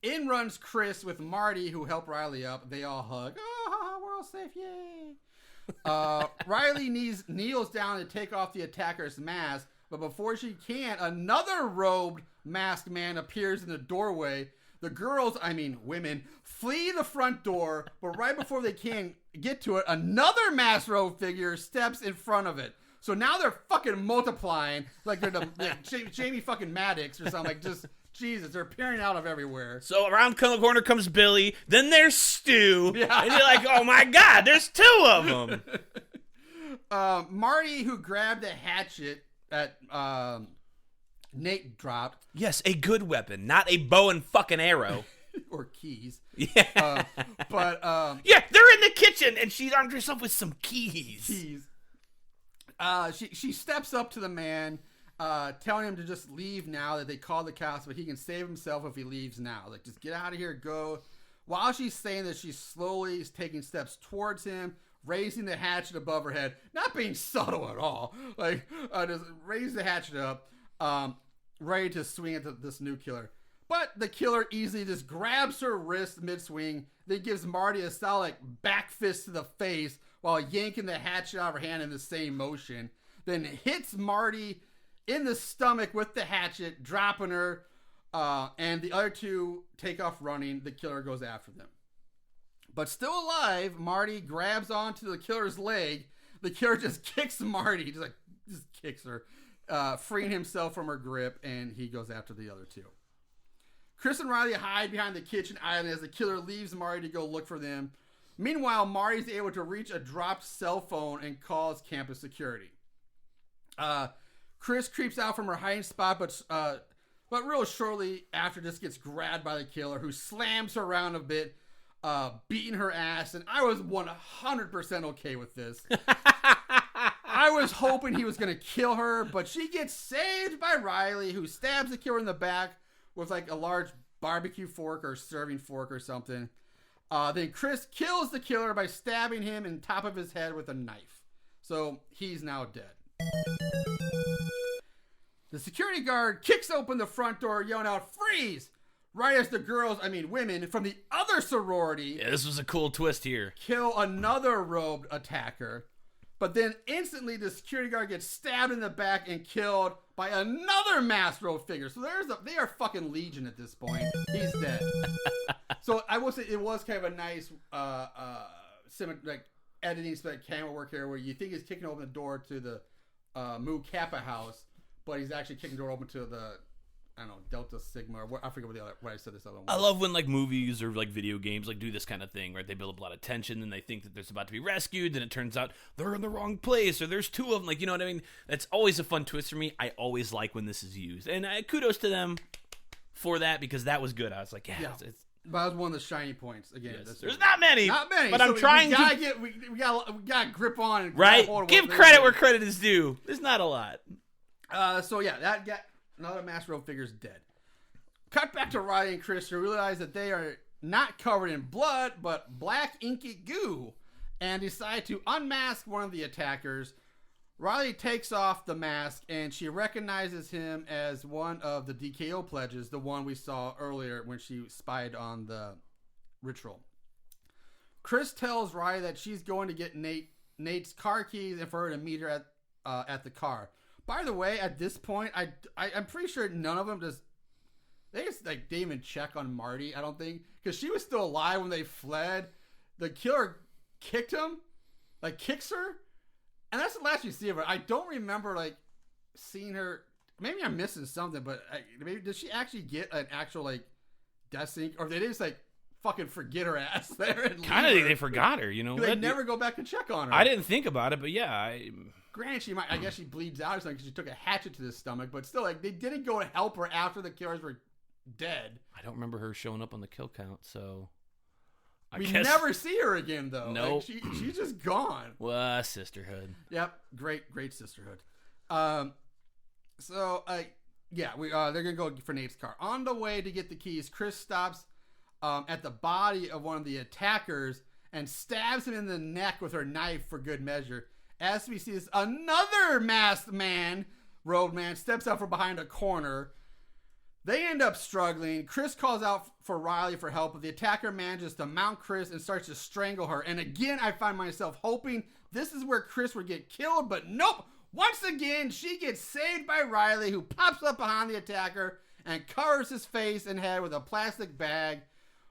In runs Chris with Marty, who helped Riley up. They all hug. Oh, we're all safe, yay! Riley kneels down to take off the attacker's mask, but before she can, another robed masked man appears in the doorway. The girls, women, flee the front door, but right before they can get to it, another masked robed figure steps in front of it. So now they're fucking multiplying like they're Jamie fucking Maddox or something. Like, just, Jesus, they're appearing out of everywhere. So around the corner comes Billy, then there's Stu, and you're like, oh my God, there's two of them. Marty, who grabbed the hatchet that Nate dropped. Yes, a good weapon, not a bow and fucking arrow. Or keys. Yeah. Yeah, they're in the kitchen, and she armed herself with some keys. She steps up to the man, telling him to just leave now, that they called the cops, but he can save himself if he leaves now. Like, just get out of here, go. While she's saying that, she slowly is taking steps towards him, raising the hatchet above her head, not being subtle at all. Like, just raise the hatchet up, ready to swing at this new killer. But the killer easily just grabs her wrist mid-swing, then gives Marty a solid back fist to the face while yanking the hatchet out of her hand in the same motion. Then hits Marty in the stomach with the hatchet, dropping her, and the other two take off running. The killer goes after them. But still alive, Marty grabs onto the killer's leg. The killer just kicks Marty, just kicks her, freeing himself from her grip, and he goes after the other two. Chris and Riley hide behind the kitchen island as the killer leaves Marty to go look for them. Meanwhile, Marty's able to reach a dropped cell phone and calls campus security. Chris creeps out from her hiding spot, but real shortly after just gets grabbed by the killer, who slams her around a bit, beating her ass, and I was 100% okay with this. I was hoping he was going to kill her, but she gets saved by Riley, who stabs the killer in the back with like a large barbecue fork or serving fork or something. Then Chris kills the killer by stabbing him in the top of his head with a knife. So he's now dead. The security guard kicks open the front door, yelling out, "Freeze!" Right as the women from the other sorority. Yeah, this was a cool twist here. Kill another robed attacker. But then instantly the security guard gets stabbed in the back and killed by another masked robed figure. So they are fucking legion at this point. He's dead. So I will say it was kind of a nice editing camera work here, where you think he's kicking open the door to the Mu Kappa house, but he's actually kicking the door open to the, I don't know, Delta Sigma, or I forget what I said this other one was. I love when movies or video games do this kind of thing, right? They build up a lot of tension, and they think that there's about to be rescued, then it turns out they're in the wrong place, or there's two of them. You know what I mean? That's always a fun twist for me. I always like when this is used, and kudos to them for that, because that was good. I was like, yeah. But that was one of the shiny points. Again, yes. There's not many, but so I'm trying to. We got to grip on and right. Give credit where credit is due. There's not a lot. That got another masked robed figure's dead. Cut back to Riley and Chris, who realize that they are not covered in blood, but black inky goo, and decide to unmask one of the attackers. Riley takes off the mask, and she recognizes him as one of the DKO pledges, the one we saw earlier when she spied on the ritual. Chris tells Riley that she's going to get Nate's car keys and for her to meet her at the car. By the way, at this point, I'm pretty sure none of them they didn't even check on Marty, I don't think, because she was still alive when they fled. The killer kicks her, and that's the last you see of her. I don't remember seeing her. Maybe I'm missing something, but maybe did she actually get an actual death sync, or did they just fucking forget her ass there? Kind of think they forgot her, They never go back and check on her. I didn't think about it, but yeah. Granted, I guess she bleeds out or something because she took a hatchet to the stomach, but still, they didn't go to help her after the killers were dead. I don't remember her showing up on the kill count, so we never see her again, though. No, nope. She's just gone. Well, sisterhood. Yep, great sisterhood. They're gonna go for Nate's car. On the way to get the keys, Chris stops at the body of one of the attackers and stabs him in the neck with her knife for good measure. As we see this, another masked road man, steps out from behind a corner. They end up struggling. Chris calls out for Riley for help, but the attacker manages to mount Chris and starts to strangle her. And again, I find myself hoping this is where Chris would get killed, but nope. Once again, she gets saved by Riley, who pops up behind the attacker and covers his face and head with a plastic bag.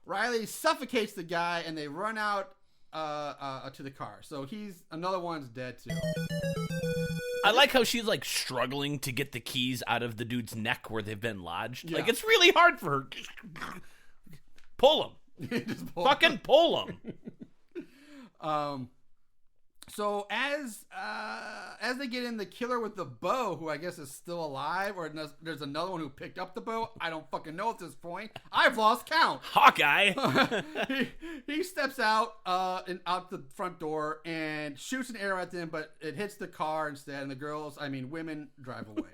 Riley suffocates the guy, and they run out to the car. So another one's dead too. I like how she's struggling to get the keys out of the dude's neck where they've been lodged. Yeah. It's really hard for her. Pull them. Fucking pull them. So as they get in, the killer with the bow, who I guess is still alive, or there's another one who picked up the bow. I don't fucking know at this point. I've lost count. Hawkeye. he steps out out the front door and shoots an arrow at them, but it hits the car instead, and the women drive away.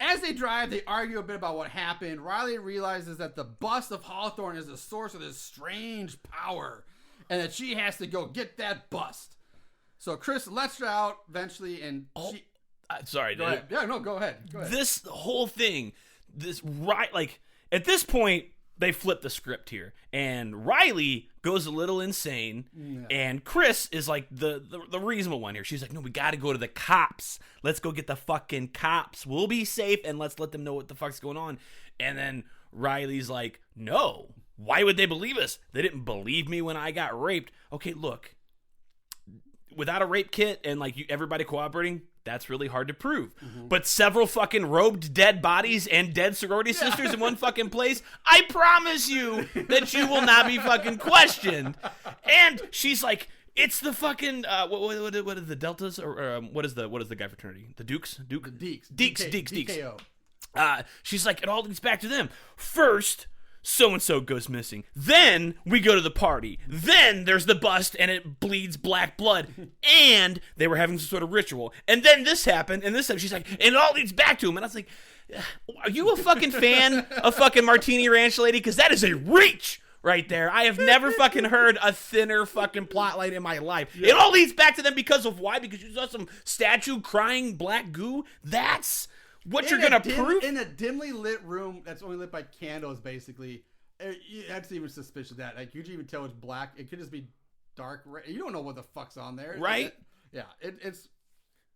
As they drive, they argue a bit about what happened. Riley realizes that the bust of Hawthorne is the source of this strange power, and that she has to go get that bust. So Chris lets her out eventually, and sorry. Go ahead. Yeah, no, go ahead. This whole thing, at this point, they flip the script here, and Riley goes a little insane, and Chris is the reasonable one here. She's like, no, we got to go to the cops. Let's go get the fucking cops. We'll be safe, and let's let them know what the fuck's going on. And then Riley's like, no. Why would they believe us? They didn't believe me when I got raped. Okay, look. Without a rape kit and everybody cooperating, that's really hard to prove. Mm-hmm. But several fucking robed dead bodies and dead sorority sisters in one fucking place, I promise you that you will not be fucking questioned. And she's like, it's the fucking what are the Deltas or what is the guy fraternity? The Dukes? The Deeks. DKO. She's like, it all leads back to them. First, so-and-so goes missing. Then we go to the party. Then there's the bust and it bleeds black blood. And they were having some sort of ritual. And then this happened. And this time she's like, and it all leads back to him. And I was like, are you a fucking fan of fucking Martini Ranch Lady? Because that is a reach right there. I have never fucking heard a thinner fucking plotline in my life. Yeah. It all leads back to them because of why? Because you saw some statue crying black goo? That's what you're going to prove? In a dimly lit room that's only lit by candles, basically. That's even suspicious of that. You can even tell it's black. It could just be dark. You don't know what the fuck's on there. Right? It's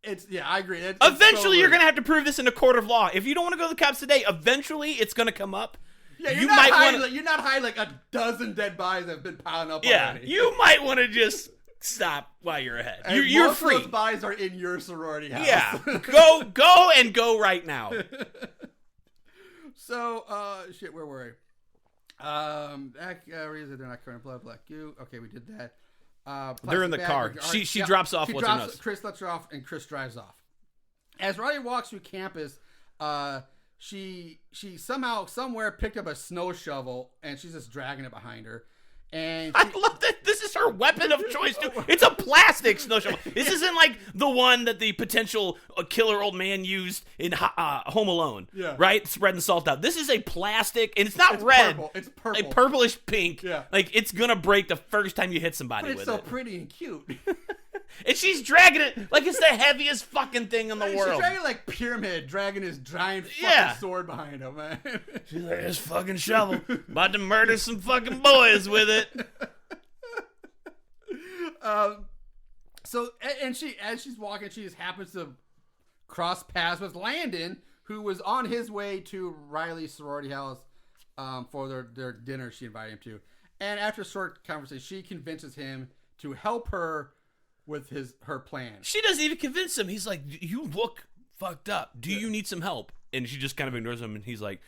I agree. Eventually, you're going to have to prove this in a court of law. If you don't want to go to the cops today, eventually it's going to come up. Yeah, you're not hiding a dozen dead bodies that have been piling up already. You might want to just stop while you're ahead. And you're most free. Of those bodies are in your sorority house. Yeah, go right now. So, where were we? Reason they're not current blood, black goo. Okay, we did that. They're in the car. She drops off. Chris lets her off, and Chris drives off. As Riley walks through campus, she somehow somewhere picked up a snow shovel, and she's just dragging it behind her. And I love that this is her weapon of choice too. It's a plastic snow shovel. This isn't like the one that the potential killer old man used in Home Alone. Yeah. Right? Spreading salt out. This is a plastic, and it's not red. Purple. It's purple. Like purplish pink. Yeah. Like it's gonna break the first time you hit somebody but with it. It's so pretty and cute. And she's dragging it like it's the heaviest fucking thing in the world. She's dragging like Pyramid, dragging his giant fucking sword behind him, man. She's like, this fucking shovel. About to murder some fucking boys with it. So, and as she's walking, she just happens to cross paths with Landon, who was on his way to Riley's sorority house for their dinner she invited him to. And after a short conversation, she convinces him to help her with her plan. She doesn't even convince him. He's like, you look fucked up. Do you need some help? And she just kind of ignores him, and he's like,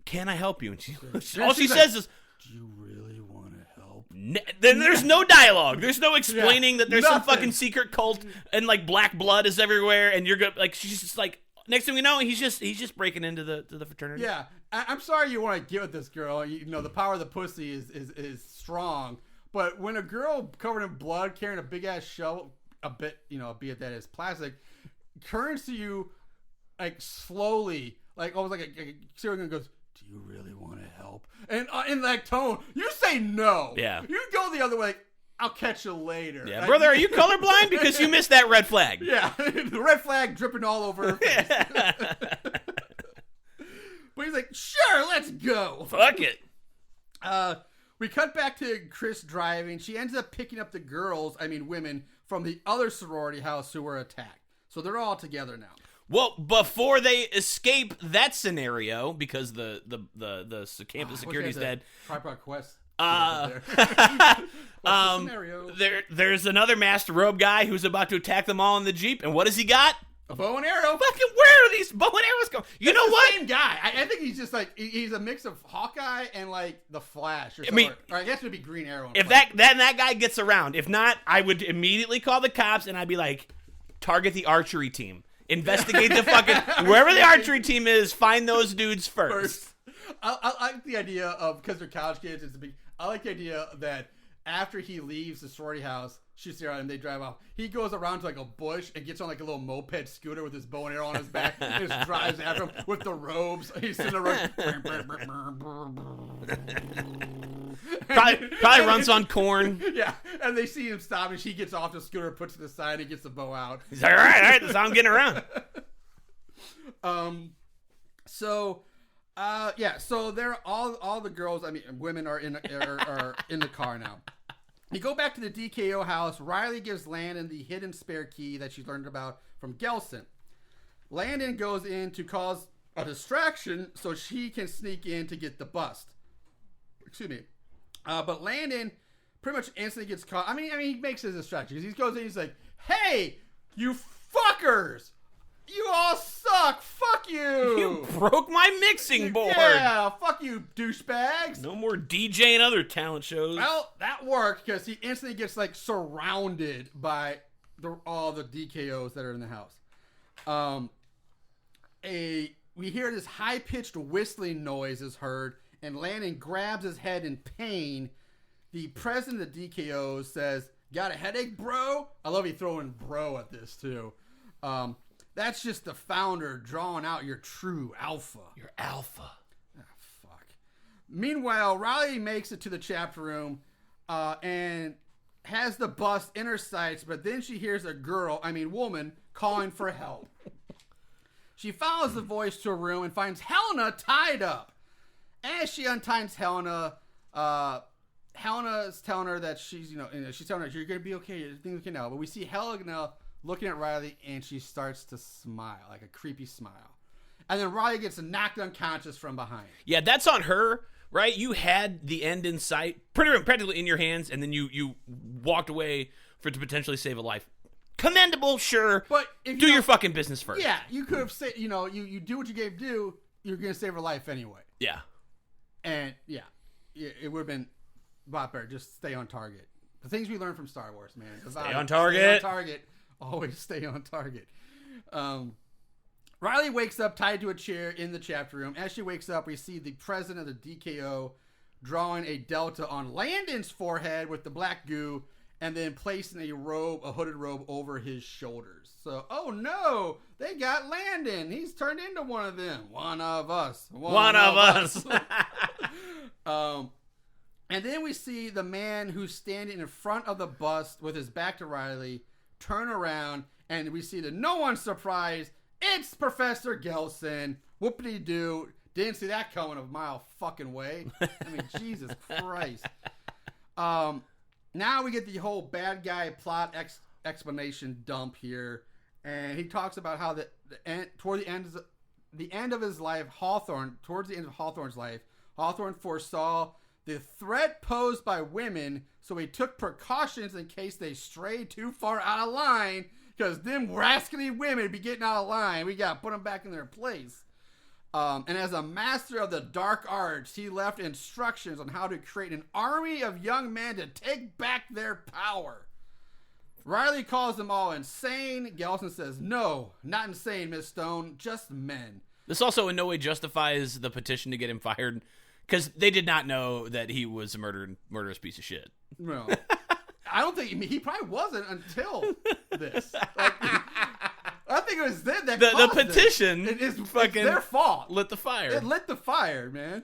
can I help you? And all she says is, do you really want to help? Then there's no dialogue. There's no explaining that there's some fucking secret cult and like black blood is everywhere, and you're good. Like she's just like, next thing we know, he's just breaking into the fraternity. Yeah, I'm sorry you want to get with this girl. You know the power of the pussy is strong, but when a girl covered in blood carrying a big ass shovel, albeit that is plastic, turns to you like slowly, like almost like a serial gun goes, do you really want to help? And in that tone, you say no. Yeah. You go the other way. Like, I'll catch you later. Yeah, brother, are you colorblind? Because you missed that red flag. Yeah, the red flag dripping all over her face. But he's like, sure, let's go. Fuck it. We cut back to Chris driving. She ends up picking up the women from the other sorority house who were attacked. So they're all together now. Well, before they escape that scenario, because the campus security's dead. Tripod Quest. There's another masked robe guy who's about to attack them all in the Jeep, and what has he got? A bow and arrow. Fucking where are these bow and arrows going? You know what? Same guy. I think he's just like he's a mix of Hawkeye and like the Flash or something. Or I guess it would be Green Arrow. If that guy gets around, if not, I would immediately call the cops and I'd be like, target the archery team. Investigate the fucking wherever the archery team is. Find those dudes first. I like the idea of, because they're college kids. I like the idea that after he leaves the sorority house, shoots the arrow and they drive off. He goes around to like a bush and gets on like a little moped scooter with his bow and arrow on his back and just drives after him with the robes. He's in the road. Probably runs on corn. Yeah, and they see him stop and she gets off the scooter, puts it aside, and gets the bow out. He's like, all right, that's how I'm getting around. So they're all the girls, women are in the car now. You go back to the DKO house. Riley gives Landon the hidden spare key that she learned about from Gelson. Landon goes in to cause a distraction so she can sneak in to get the bust. Excuse me. But Landon pretty much instantly gets caught. He makes his distraction. He goes in, he's like, hey, you fuckers! You all suck! Fuck you! You broke my mixing board! Yeah, fuck you, douchebags! No more DJ and other talent shows. Well, that worked because he instantly gets like surrounded by all the DKOs that are in the house. We hear this high-pitched whistling noise is heard, and Landon grabs his head in pain. The president of the DKOs says, "Got a headache, bro?" I love you throwing bro at this too. That's just the founder drawing out your true alpha. Your alpha. Ah, fuck. Meanwhile, Riley makes it to the chapter room and has the bust in her sights, but then she hears a woman, calling for help. She follows the voice to a room and finds Helena tied up. As she unties Helena, Helena's telling her that she's telling her, you're going to be okay. Everything's okay now. But we see Helena looking at Riley, and she starts to smile, like a creepy smile. And then Riley gets knocked unconscious from behind. Yeah, that's on her, right? You had the end in sight, practically in your hands, and then you walked away for it to potentially save a life. Commendable, sure. But do your fucking business first. Yeah, you could have said, you do what you gave to do, you're going to save her life anyway. Yeah. And, yeah, it would have been a lot better. Just stay on target. The things we learned from Star Wars, man. Stay on target. Stay on target. Always stay on target. Riley wakes up tied to a chair in the chapter room. As she wakes up, we see the president of the DKO drawing a delta on Landon's forehead with the black goo and then placing a hooded robe over his shoulders. So, oh no, they got Landon. He's turned into one of them. One of us. One of us. And then we see the man who's standing in front of the bust with his back to Riley turn around, and we see, to no one's surprise, it's Professor Gelson. Whoopity-doo. Didn't see that coming a mile fucking way. I mean, Jesus Christ. Now we get the whole bad guy plot explanation dump here. And he talks about how toward the end of his life, towards the end of Hawthorne's life, Hawthorne foresaw the threat posed by women, so he took precautions in case they strayed too far out of line, because them rascally women be getting out of line. We got to put them back in their place. And as a master of the dark arts, he left instructions on how to create an army of young men to take back their power. Riley calls them all insane. Gelson says, "No, not insane, Miss Stone, just men." This also in no way justifies the petition to get him fired, because they did not know that he was a murderous piece of shit. No. I don't think, he probably wasn't until this. Like, I think it was them that the petition it's fucking their fault. Lit the fire. It lit the fire, man.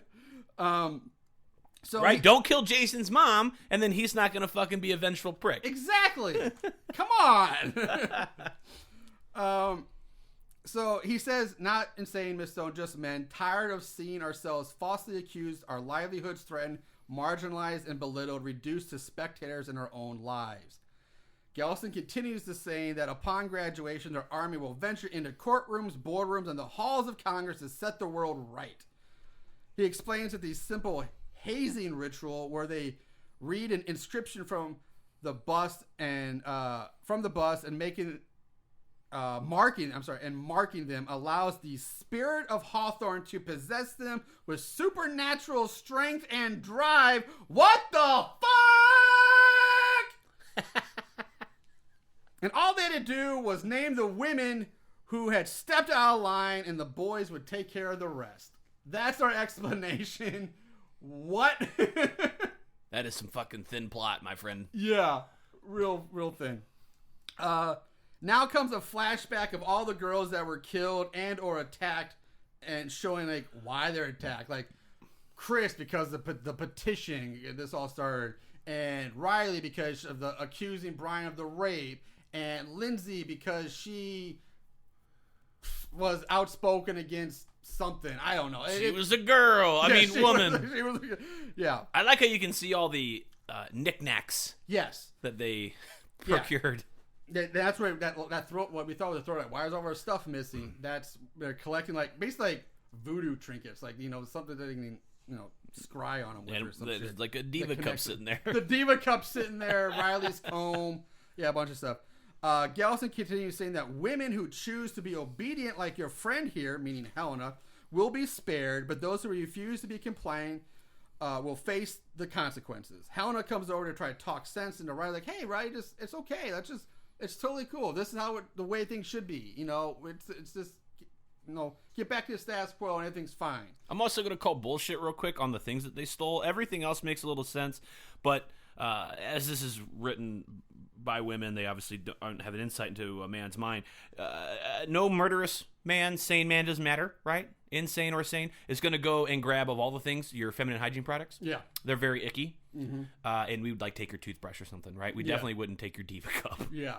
So right, don't kill Jason's mom, and then he's not going to fucking be a vengeful prick. Exactly. Come on. So he says, "Not insane, Miss Stone, just men. Tired of seeing ourselves falsely accused, our livelihoods threatened, marginalized and belittled, reduced to spectators in our own lives." Gelson continues to say that upon graduation, their army will venture into courtrooms, boardrooms, and the halls of Congress to set the world right. He explains that the simple hazing ritual, where they read an inscription from the bust and marking them, allows the spirit of Hawthorne to possess them with supernatural strength and drive. What the fuck? And all they had to do was name the women who had stepped out of line, and the boys would take care of the rest. That's our explanation. What? That is some fucking thin plot, my friend. Yeah, real thin. Now comes a flashback of all the girls that were killed and or attacked, and showing like why they're attacked. Like Chris, because of the petition, this all started, and Riley because of the accusing Brian of the rape, and Lindsay because she was outspoken against something. I don't know. She was a girl. Woman. She was, yeah. I like how you can see all the knickknacks. Yes. That they procured. Yeah. That's where that throat. What we thought was a throwback. Why is all our stuff missing? They're collecting basically like voodoo trinkets, something that they can scry on them with, or some shit. Like a diva cup sitting there. The diva cup sitting there. Riley's comb. Yeah, a bunch of stuff. Gelson continues saying that women who choose to be obedient, like your friend here, meaning Helena, will be spared, but those who refuse to be compliant will face the consequences. Helena comes over to try to talk sense into Riley, like, "Hey, Riley, it's okay. It's totally cool. This is the way things should be. It's just, get back to the status quo and everything's fine." I'm also going to call bullshit real quick on the things that they stole. Everything else makes a little sense, but as this is written by women, they obviously don't have an insight into a man's mind. No murderous man, sane man, doesn't matter, right? Insane or sane is going to go and grab, of all the things, your feminine hygiene products. Yeah. They're very icky. Mm-hmm. And we would take your toothbrush or something, right? We definitely wouldn't take your diva cup. Yeah.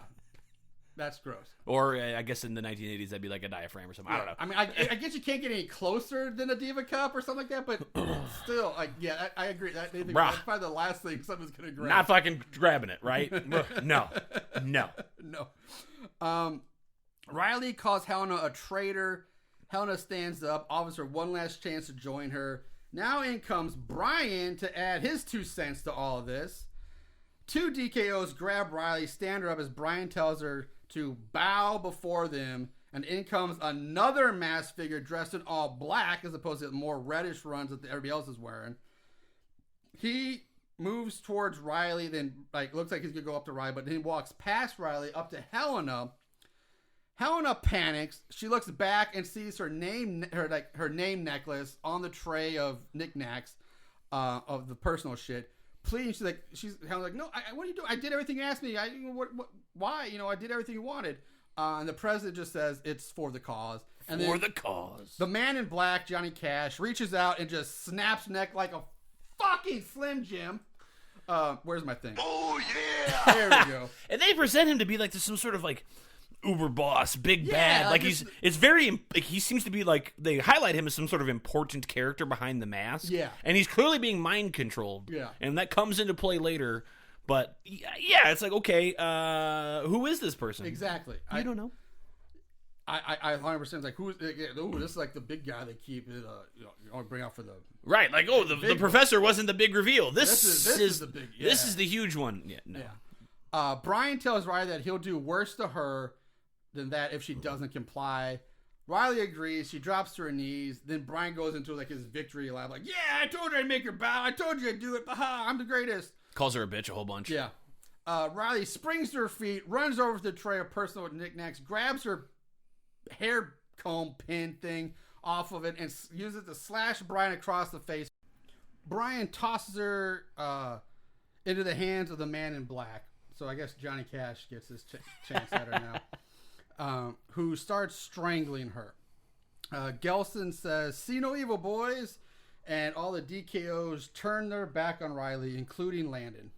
That's gross. Or I guess in the 1980s, that'd be like a diaphragm or something. Yeah. I don't know. I guess you can't get any closer than a diva cup or something like that, but still, I agree. That's probably the last thing someone's going to grab. Not fucking grabbing it, right? No. Riley calls Helena a traitor. Helena stands up, offers her one last chance to join her. Now in comes Brian to add his 2 cents to all of this. 2 DKOs grab Riley, stand her up as Brian tells her to bow before them, and in comes another masked figure dressed in all black as opposed to the more reddish runs that everybody else is wearing. He moves towards Riley, then looks like he's gonna go up to Riley, but then he walks past Riley up to Helena. Helena panics. She looks back and sees her name necklace on the tray of knickknacks of the personal shit. Pleading, she's like, "No, what are you doing? I did everything you asked me. Why? I did everything you wanted." And the president just says it's for the cause. And for the cause. The man in black, Johnny Cash, reaches out and just snaps neck like a fucking Slim Jim. Where's my thing? Oh, yeah! There we go. And they present him to be like some sort of like uber boss, big bad. Like it's very, like, he seems to be like, they highlight him as some sort of important character behind the mask. Yeah. And he's clearly being mind controlled. Yeah. And that comes into play later. But yeah, it's like, okay, who is this person? Exactly. I don't know. I 100% like, who's, this is like the big guy they keep, bring out for the... Right, like, the professor wasn't the big reveal. This is the big... Yeah. This is the huge one. Yeah, no. Yeah. Brian tells Riley that he'll do worse to her than that if she doesn't comply. Riley agrees. She drops to her knees. Then Brian goes into like his victory lap, like, "Yeah, I told you I'd make her bow. I told you I'd do it. Baha, I'm the greatest." Calls her a bitch a whole bunch. Yeah. Riley springs to her feet, runs over to the tray of personal knickknacks, grabs her hair comb pin thing off of it, and uses it to slash Brian across the face. Brian tosses her into the hands of the man in black. So I guess Johnny Cash gets his chance at her now. Who starts strangling her. Gelson says, "See no evil, boys." And all the DKOs turn their back on Riley, including Landon.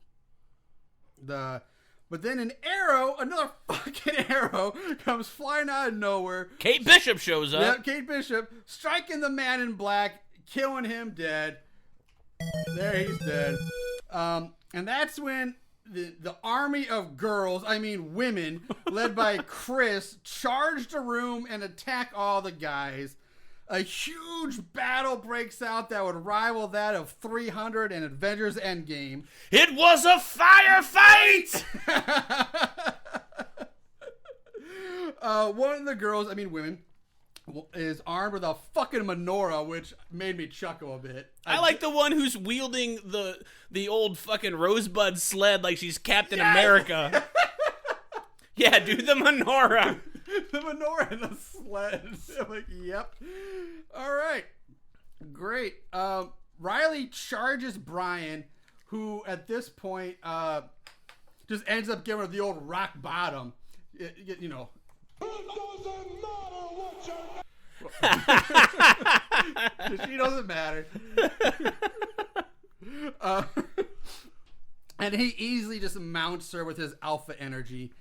But then another fucking arrow, comes flying out of nowhere. Kate Bishop shows up. Yep, Kate Bishop, striking the man in black, killing him dead. There, he's dead. And that's when the army of girls, women, led by Chris, charge the room and attack all the guys. A huge battle breaks out that would rival that of 300 and Avengers Endgame. It was a firefight! One of the girls, women, is armed with a fucking menorah, which made me chuckle a bit. I like the one who's wielding the old fucking rosebud sled like she's Captain America. Yeah, dude, the menorah. The menorah and the sled. I'm like, yep. All right. Great. Riley charges Brian, who at this point just ends up giving her the old rock bottom. It doesn't matter what your... She doesn't matter. And he easily just mounts her with his alpha energy.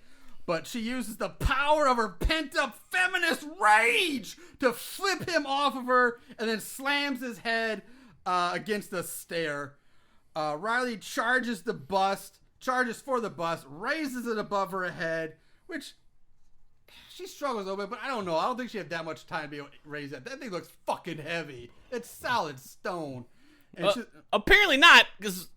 But she uses the power of her pent-up feminist rage to flip him off of her and then slams his head against the stair. Riley charges for the bus, raises it above her head, which she struggles a little bit, but I don't know. I don't think she had that much time to be able to raise that. That thing looks fucking heavy. It's solid stone. And apparently not, because...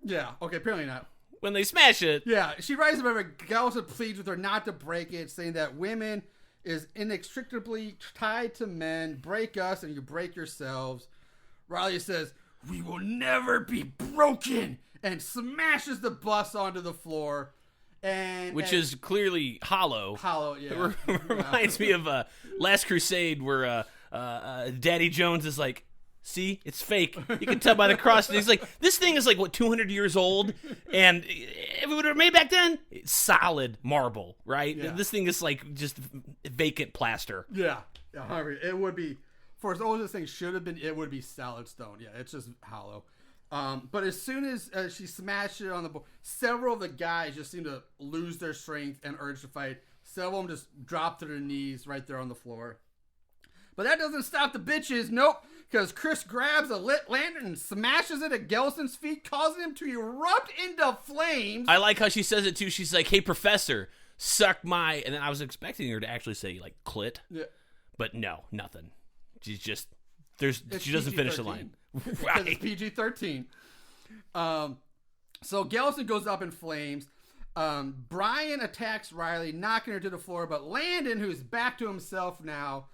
Yeah, okay, apparently not. When they smash it. Yeah, she rises above her. Gelson pleads with her not to break it, saying that women is inextricably tied to men. Break us and you break yourselves. Riley says, "We will never be broken," and smashes the bus onto the floor. Which is clearly hollow. Hollow, yeah. It reminds me of Last Crusade where Daddy Jones is like, "See, it's fake. You can tell by the cross." And he's like, "This thing is like, 200 years old? And if it would have made back then, it's solid marble, right? Yeah. This thing is like just vacant plaster." Yeah. It would be, for as old as this thing should have been, it would be solid stone. Yeah, it's just hollow. But as soon as she smashed it on the board, several of the guys just seem to lose their strength and urge to fight. Several of them just drop to their knees right there on the floor. But that doesn't stop the bitches. Nope. Because Chris grabs a lit lantern and smashes it at Gelson's feet, causing him to erupt into flames. I like how she says it, too. She's like, "Hey, professor, suck my..." And then I was expecting her to actually say, like, clit. Yeah. But no, nothing. She's just... She doesn't finish the line. Right. It's PG-13. So Gelson goes up in flames. Brian attacks Riley, knocking her to the floor. But Landon, who's back to himself now,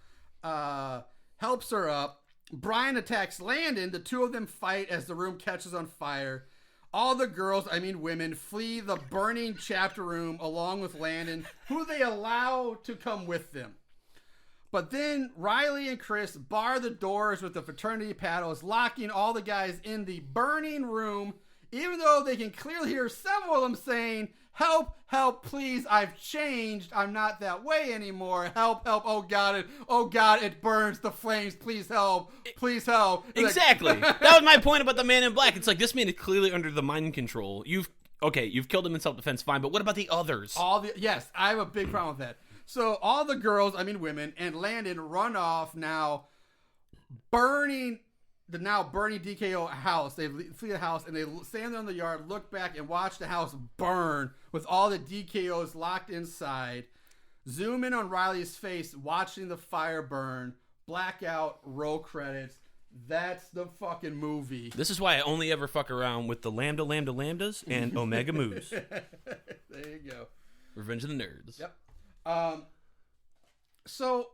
helps her up. Brian attacks Landon. The two of them fight as the room catches on fire. All the girls, women, flee the burning chapter room along with Landon, who they allow to come with them. But then Riley and Chris bar the doors with the fraternity paddles, locking all the guys in the burning room, even though they can clearly hear several of them saying, help, help, please, I've changed. I'm not that way anymore. Help, help, oh God, it burns, the flames, please help, please help. Exactly. That was my point about the Man in Black. It's like, this man is clearly under the mind control. You've killed him in self-defense, fine, but what about the others? Yes, I have a big problem with that. So all the girls, women, and Landon run off now, burning DKO house. They flee the house and they stand there in the yard, look back, and watch the house burn with all the DKOs locked inside. Zoom in on Riley's face, watching the fire burn. Blackout, roll credits. That's the fucking movie. This is why I only ever fuck around with the lambdas and Omega Moos. There you go. Revenge of the Nerds. Yep. So,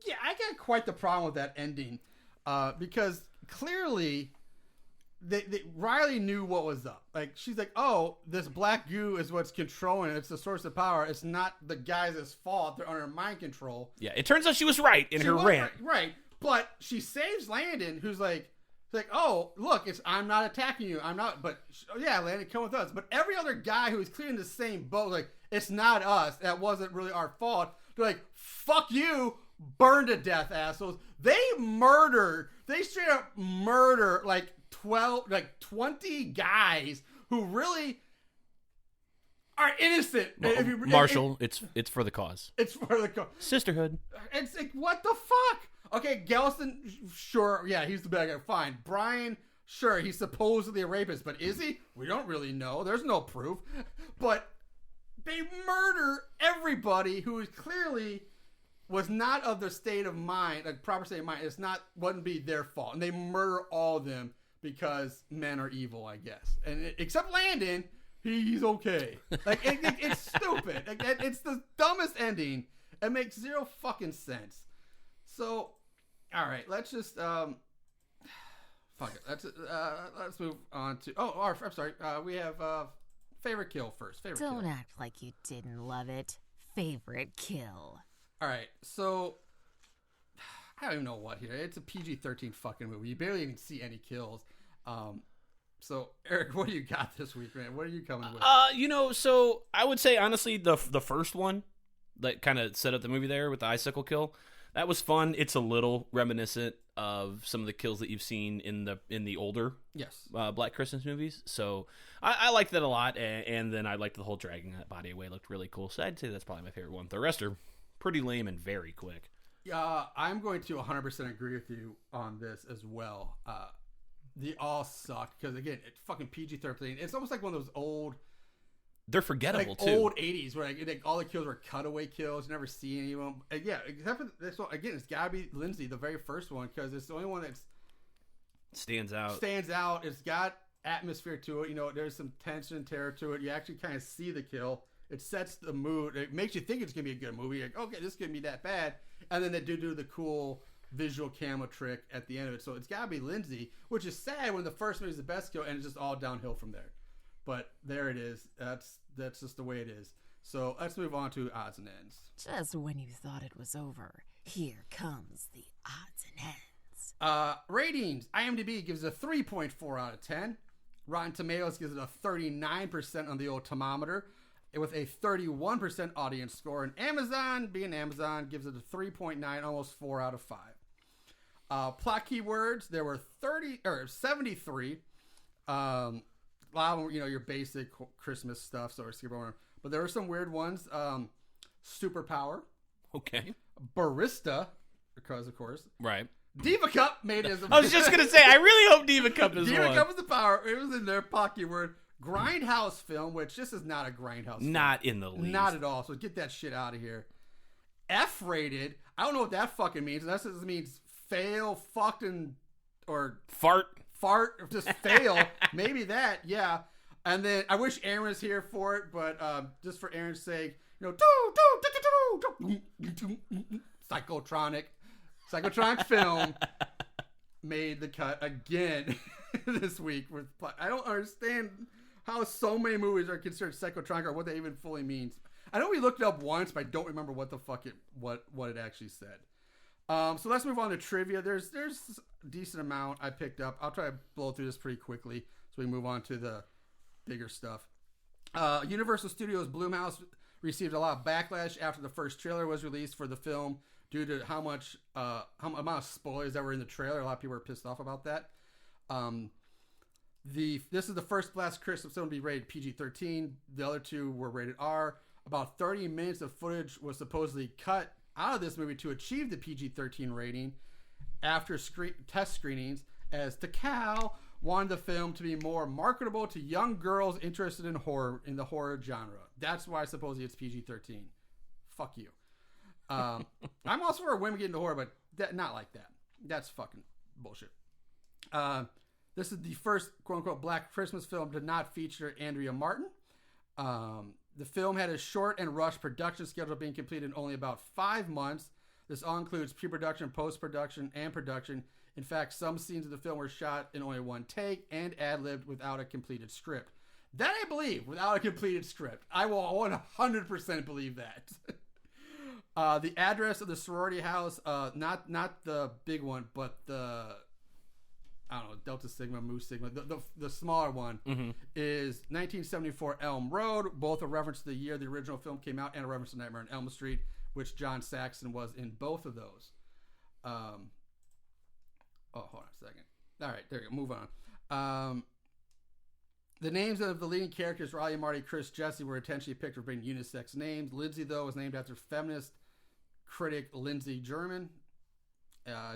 yeah, I got quite the problem with that ending, because clearly, Riley knew what was up. Like, she's like, oh, this black goo is what's controlling it. It's the source of power. It's not the guys' fault. They're under mind control. Yeah, it turns out she was right in her rant. Right. But she saves Landon, who's like, oh, look, I'm not attacking you. I'm not, but yeah, Landon, come with us. But every other guy who is clearly in the same boat, like, it's not us. That wasn't really our fault. They're like, fuck you, burn to death, assholes. They straight up murder like 20 guys who really are innocent. Well, Marshall, it's for the cause. It's for the cause. Sisterhood. It's like, what the fuck? Okay, Gelston, sure, yeah, he's the bad guy, fine. Brian, sure, he's supposedly a rapist, but is he? We don't really know. There's no proof. But they murder everybody who is clearly was not of the state of mind, like proper state of mind. Wouldn't be their fault, and they murder all of them because men are evil, I guess. And except Landon, he's okay. Like it's stupid. Like, it's the dumbest ending. It makes zero fucking sense. So, all right, let's just fuck it. Let's move on to. I'm sorry. We have favorite kill first. Don't act like you didn't love it. Favorite kill. All right, so I don't even know what here. It's a PG-13 fucking movie. You barely even see any kills. So Eric, what do you got this week, man? What are you coming with? So I would say honestly, the first one that kind of set up the movie there with the icicle kill, that was fun. It's a little reminiscent of some of the kills that you've seen in the older Black Christmas movies. So I liked that a lot, and then I liked the whole dragging that body away. Looked really cool. So I'd say that's probably my favorite one. The rest are pretty lame and very quick. I'm going to 100% agree with you on this as well. They all sucked because, again, it's fucking PG-13. It's almost like one of those old... They're forgettable, too. Old 80s where all the kills were cutaway kills. You never see any of them. Yeah, except for this one. Again, it's got to be Lindsay, the very first one, because it's the only one that stands out. It's got atmosphere to it. There's some tension and terror to it. You actually kind of see the kill. It sets the mood. It makes you think it's going to be a good movie. You're like, okay, this is going to be that bad. And then they do the cool visual camera trick at the end of it. So it's got to be Lindsay, which is sad when the first movie is the best kill and it's just all downhill from there. But there it is. That's just the way it is. So let's move on to odds and ends. Just when you thought it was over, here comes the odds and ends. Ratings. IMDb gives it a 3.4 out of 10. Rotten Tomatoes gives it a 39% on the old thermometer, with a 31% audience score. And Amazon, being Amazon, gives it a 3.9, almost 4 out of 5. Plot keywords, there were 73. A lot of them, your basic Christmas stuff, so we're skip over. But there were some weird ones. Superpower. Okay. Barista, because of course. Right. Diva Cup made it as I was just going to say, I really hope Diva Cup is Diva one. Cup is the power. It was in their plot keyword. Grindhouse film, which this is not a grindhouse film. Not in the least. Not at all. So get that shit out of here. F-rated. I don't know what that fucking means. Unless it means fail, fucking, or... Fart, or just fail. Maybe that, yeah. And then I wish Aaron was here for it, but just for Aaron's sake, Psychotronic film made the cut again this week. I don't understand how so many movies are considered psychotronic or what that even fully means. I know we looked it up once, but I don't remember what the fuck what it actually said. So let's move on to trivia. There's a decent amount I picked up. I'll try to blow through this pretty quickly so we move on to the bigger stuff. Universal Studios Blumhouse received a lot of backlash after the first trailer was released for the film due to how amount of spoilers that were in the trailer. A lot of people were pissed off about that. This is the first Black Christmas film to be rated PG-13. The other two were rated R. About 30 minutes of footage was supposedly cut out of this movie to achieve the PG-13 rating after test screenings, as Takao wanted the film to be more marketable to young girls interested in the horror genre. That's why supposedly it's PG-13. Fuck you. I'm also for women getting into horror, but not like that. That's fucking bullshit. This is the first quote-unquote Black Christmas film to not feature Andrea Martin. The film had a short and rushed production schedule being completed in only about 5 months. This all includes pre-production, post-production, and production. In fact, some scenes of the film were shot in only one take and ad-libbed without a completed script. That I believe, without a completed script. I will 100% believe that. The address of the sorority house, not the big one, but the, I don't know, Delta Sigma, Mu Sigma, the smaller one, is 1974 Elm Road, both a reference to the year the original film came out and a reference to Nightmare on Elm Street, which John Saxon was in both of those. Hold on a second. All right, there you go. Move on. The names of the leading characters, Riley, Marty, Chris, Jesse, were intentionally picked for being unisex names. Lindsay, though, was named after feminist critic Lindsay German.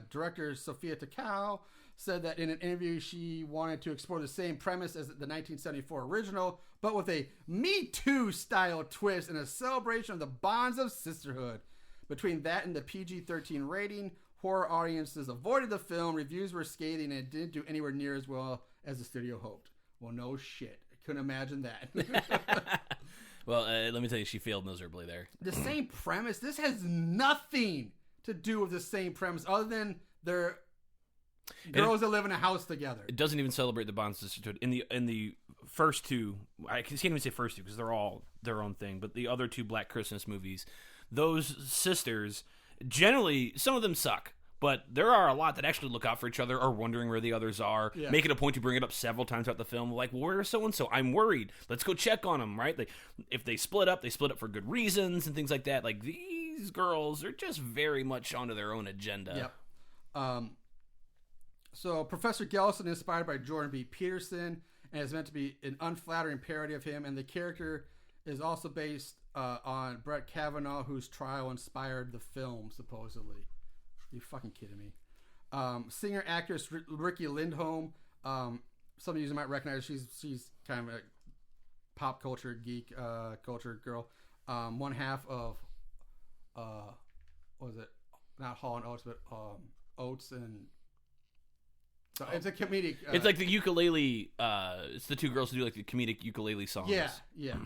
Director Sophia Takao said that in an interview she wanted to explore the same premise as the 1974 original, but with a Me Too style twist and a celebration of the bonds of sisterhood. Between that and the PG-13 rating, horror audiences avoided the film. Reviews were scathing and it didn't do anywhere near as well as the studio hoped. Well, no shit. I couldn't imagine that. Well, let me tell you, she failed miserably there. The same premise. This has nothing to do with the same premise other than they're girls that live in a house together. It doesn't even celebrate the bonds of sisterhood. In the first two, I can't even say first two because they're all their own thing, but the other two Black Christmas movies, those sisters, generally, some of them suck. But there are a lot that actually look out for each other, are wondering where the others are, make it a point to bring it up several times throughout the film. Like, well, where is so-and-so? I'm worried. Let's go check on them, right? Like, if they split up for good reasons and things like that. Like, these girls are just very much onto their own agenda. Yep. So, Professor Gellison, inspired by Jordan B. Peterson, and is meant to be an unflattering parody of him. And the character is also based on Brett Kavanaugh, whose trial inspired the film, supposedly. You fucking kidding me? Singer actress Ricky Lindholm. Some of you might recognize. She's kind of a pop culture geek, culture girl. One half of what was it? Not Hall and Oates, but Oates and. So it's a comedic. It's like the ukulele. It's the two girls who do like the comedic ukulele songs. Yeah.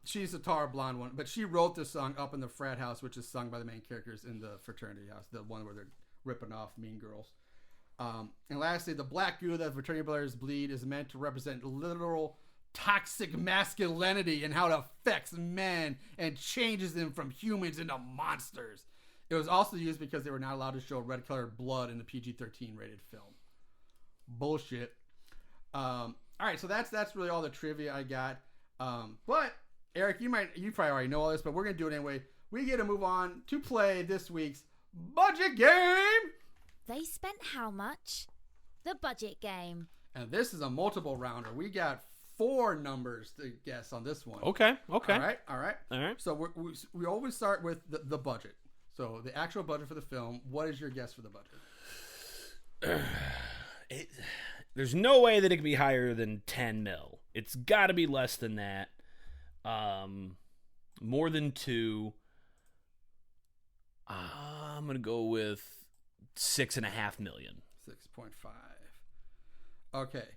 She's a tall blonde one, but she wrote this song Up in the Frat House, which is sung by the main characters in the fraternity house, the one where they're ripping off Mean Girls. And lastly, the black goo that fraternity brothers bleed is meant to represent literal toxic masculinity and how it affects men and changes them from humans into monsters. It was also used because they were not allowed to show red-colored blood in the PG-13 rated film. Bullshit. All right, so that's really all the trivia I got. But Eric, you probably already know all this, but we're gonna do it anyway. We get to move on to play this week's budget game. They spent how much? The budget game. And this is a multiple rounder. We got 4 numbers to guess on this one. Okay. All right. So we always start with the budget. So the actual budget for the film. What is your guess for the budget? There's no way that it could be higher than 10 mil. It's got to be less than that. More than 2. I'm going to go with $6.5 million. 6.5. Okay.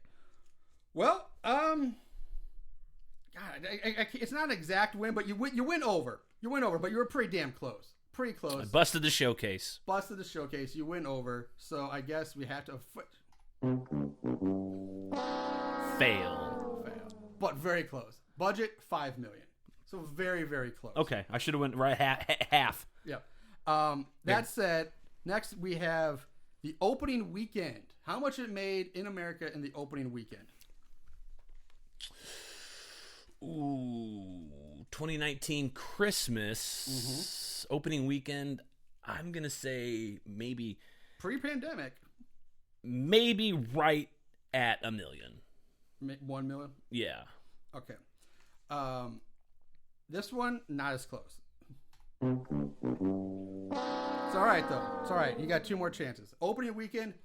Well, God, it's not an exact win, but you win over. You win over, but you were pretty damn close. Pretty close. I busted the showcase. You win over. So I guess we have to fail. But very close. Budget $5 million. So very, very close. Okay, I should have went right half. Yep. That said, next we have the opening weekend. How much it made in America in the opening weekend? Ooh, 2019 Christmas opening weekend. I'm gonna say maybe pre-pandemic. Maybe right at $1 million. 1 million. Yeah. Okay. This one not as close. It's all right though. It's all right. You got 2 more chances. Opening weekend,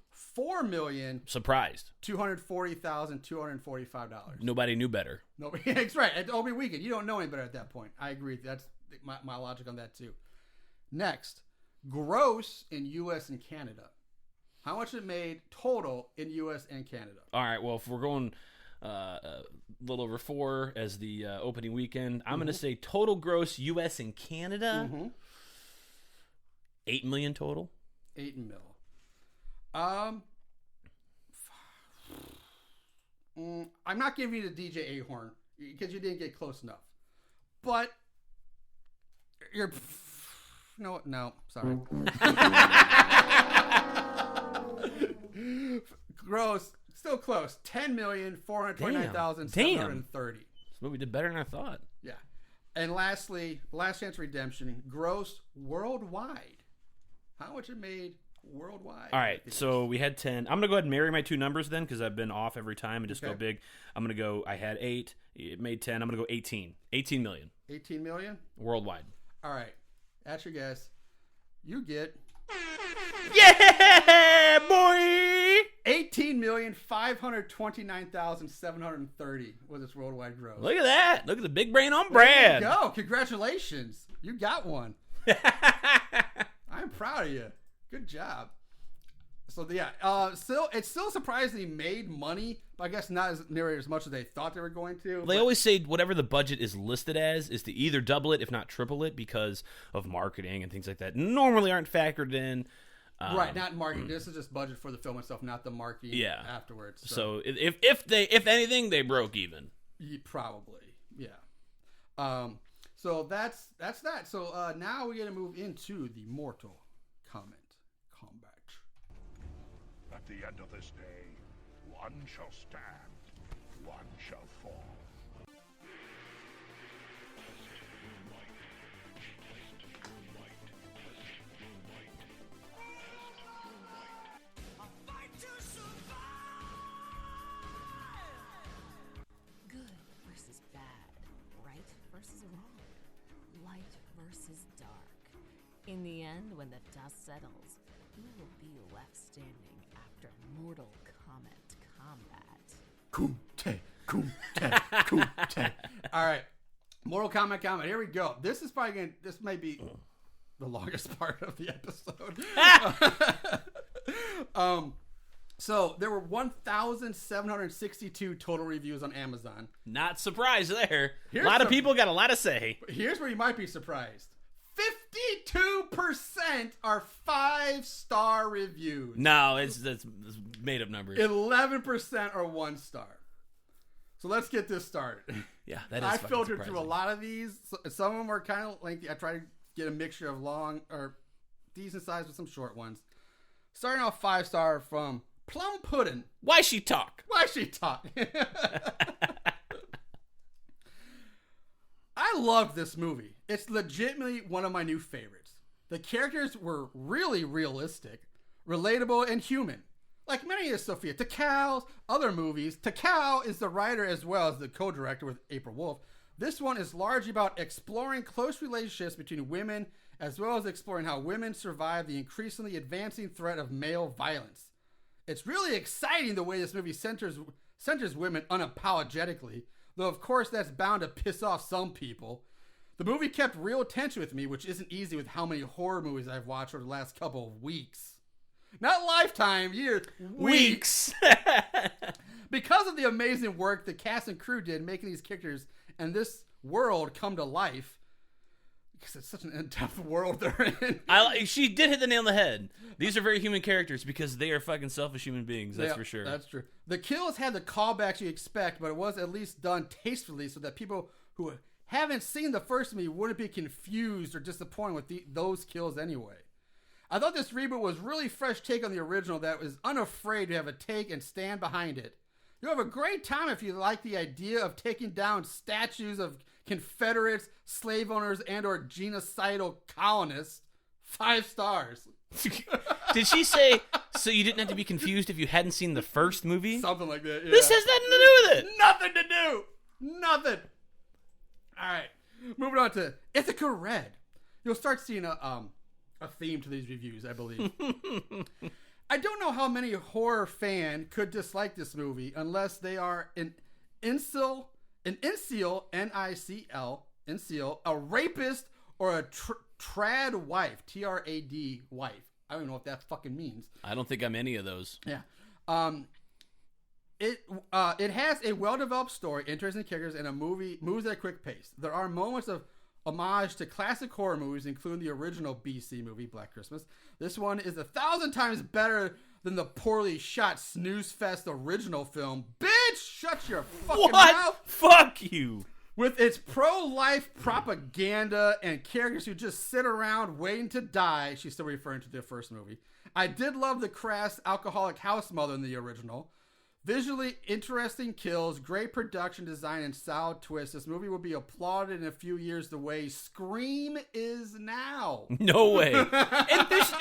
Surprised. $4,240,245. Nobody knew better. Nobody. That's right. At the opening weekend, you don't know any better at that point. I agree. That's my logic on that too. Next, gross in U.S. and Canada. How much it made total in U.S. and Canada? All right. Well, if we're going a little over 4 as the opening weekend, I'm going to say total gross U.S. and Canada. 8 million total. 8 mil. I'm not giving you the DJ Ahorn because you didn't get close enough. But you're no, sorry. Gross, still close. 10,429,730. This movie did better than I thought. Yeah. And lastly, Last Chance Redemption, gross worldwide. How much it made worldwide? All right, so we had 10. I'm going to go ahead and marry my 2 numbers then because I've been off every time and just go big. I'm going to go, I had 8. It made 10. I'm going to go 18. 18 million. 18 million? Worldwide. All right. That's your guess. You get... Yeah, boy! 18,529,730 was its worldwide gross. Look at that. Look at the big brain on Brad. There you go. Congratulations. You got one. I'm proud of you. Good job. So yeah, it's still surprisingly made money, but I guess not as nearly as much as they thought they were going to. They always say whatever the budget is listed as is to either double it, if not triple it, because of marketing and things like that. Normally aren't factored in. Right, not marketing. This is just budget for the film itself, not the marketing afterwards. So if anything, they broke even. Probably, yeah. So that's that. So now we're gonna move into the Mortal Kombat. At the end of this day, one shall stand, one shall fall. Good versus bad. Right versus wrong. Light versus dark. In the end, when the dust settles, who will be left standing after Mortal Kombat combat? Kumite. All right, Mortal Kombat combat. Here we go. This is probably this may be the longest part of the episode. So there were 1,762 total reviews on Amazon. Not surprised there. A lot of people got a lot to say. Here's where you might be surprised. 52% are 5-star reviews. No, it's made up numbers. 11% are 1 star. So let's get this started. Yeah, that is. I filtered through a lot of these. Some of them are kind of lengthy. I try to get a mixture of long or decent size with some short ones. Starting off 5-star from Plum Pudding. Why she talk? I loved this movie. It's legitimately one of my new favorites. The characters were really realistic, relatable, and human. Like many of Sofia Takau's other movies, Takau is the writer as well as the co-director with April Wolf. This one is largely about exploring close relationships between women, as well as exploring how women survive the increasingly advancing threat of male violence. It's really exciting the way this movie centers women unapologetically, though of course that's bound to piss off some people. The movie kept real tension with me, which isn't easy with how many horror movies I've watched over the last couple of weeks. Not lifetime, years. Weeks. Because of the amazing work the cast and crew did making these characters and this world come to life. Because it's such an in-depth world they're in. She did hit the nail on the head. These are very human characters because they are fucking selfish human beings. That's for sure. That's true. The kills had the callbacks you expect, but it was at least done tastefully so that people who haven't seen the first movie wouldn't be confused or disappointed with those kills anyway. I thought this reboot was really fresh take on the original that was unafraid to have a take and stand behind it. You'll have a great time if you like the idea of taking down statues of Confederates, slave owners, and or genocidal colonists. 5 stars. Did she say, so you didn't have to be confused if you hadn't seen the first movie? Something like that, yeah. This has nothing to do with it. Nothing to do. Nothing. All right. Moving on to Ithaca Red. You'll start seeing a theme to these reviews, I believe. I don't know how many horror fan could dislike this movie unless they are an incel, N-I-C-L, a rapist, or a trad wife, T-R-A-D wife. I don't even know what that fucking means. I don't think I'm any of those. Yeah. It has a well-developed story, interesting characters, and a movie moves at a quick pace. There are moments of homage to classic horror movies, including the original BC movie, Black Christmas. This one is 1,000 times better than the poorly shot snooze fest original film. Bitch, shut your fucking mouth. Fuck you. With its pro-life propaganda and characters who just sit around waiting to die. She's still referring to the first movie. I did love the crass alcoholic house mother in the original. Visually interesting kills, great production design, and solid twist. This movie will be applauded in a few years the way Scream is now. No way. And there's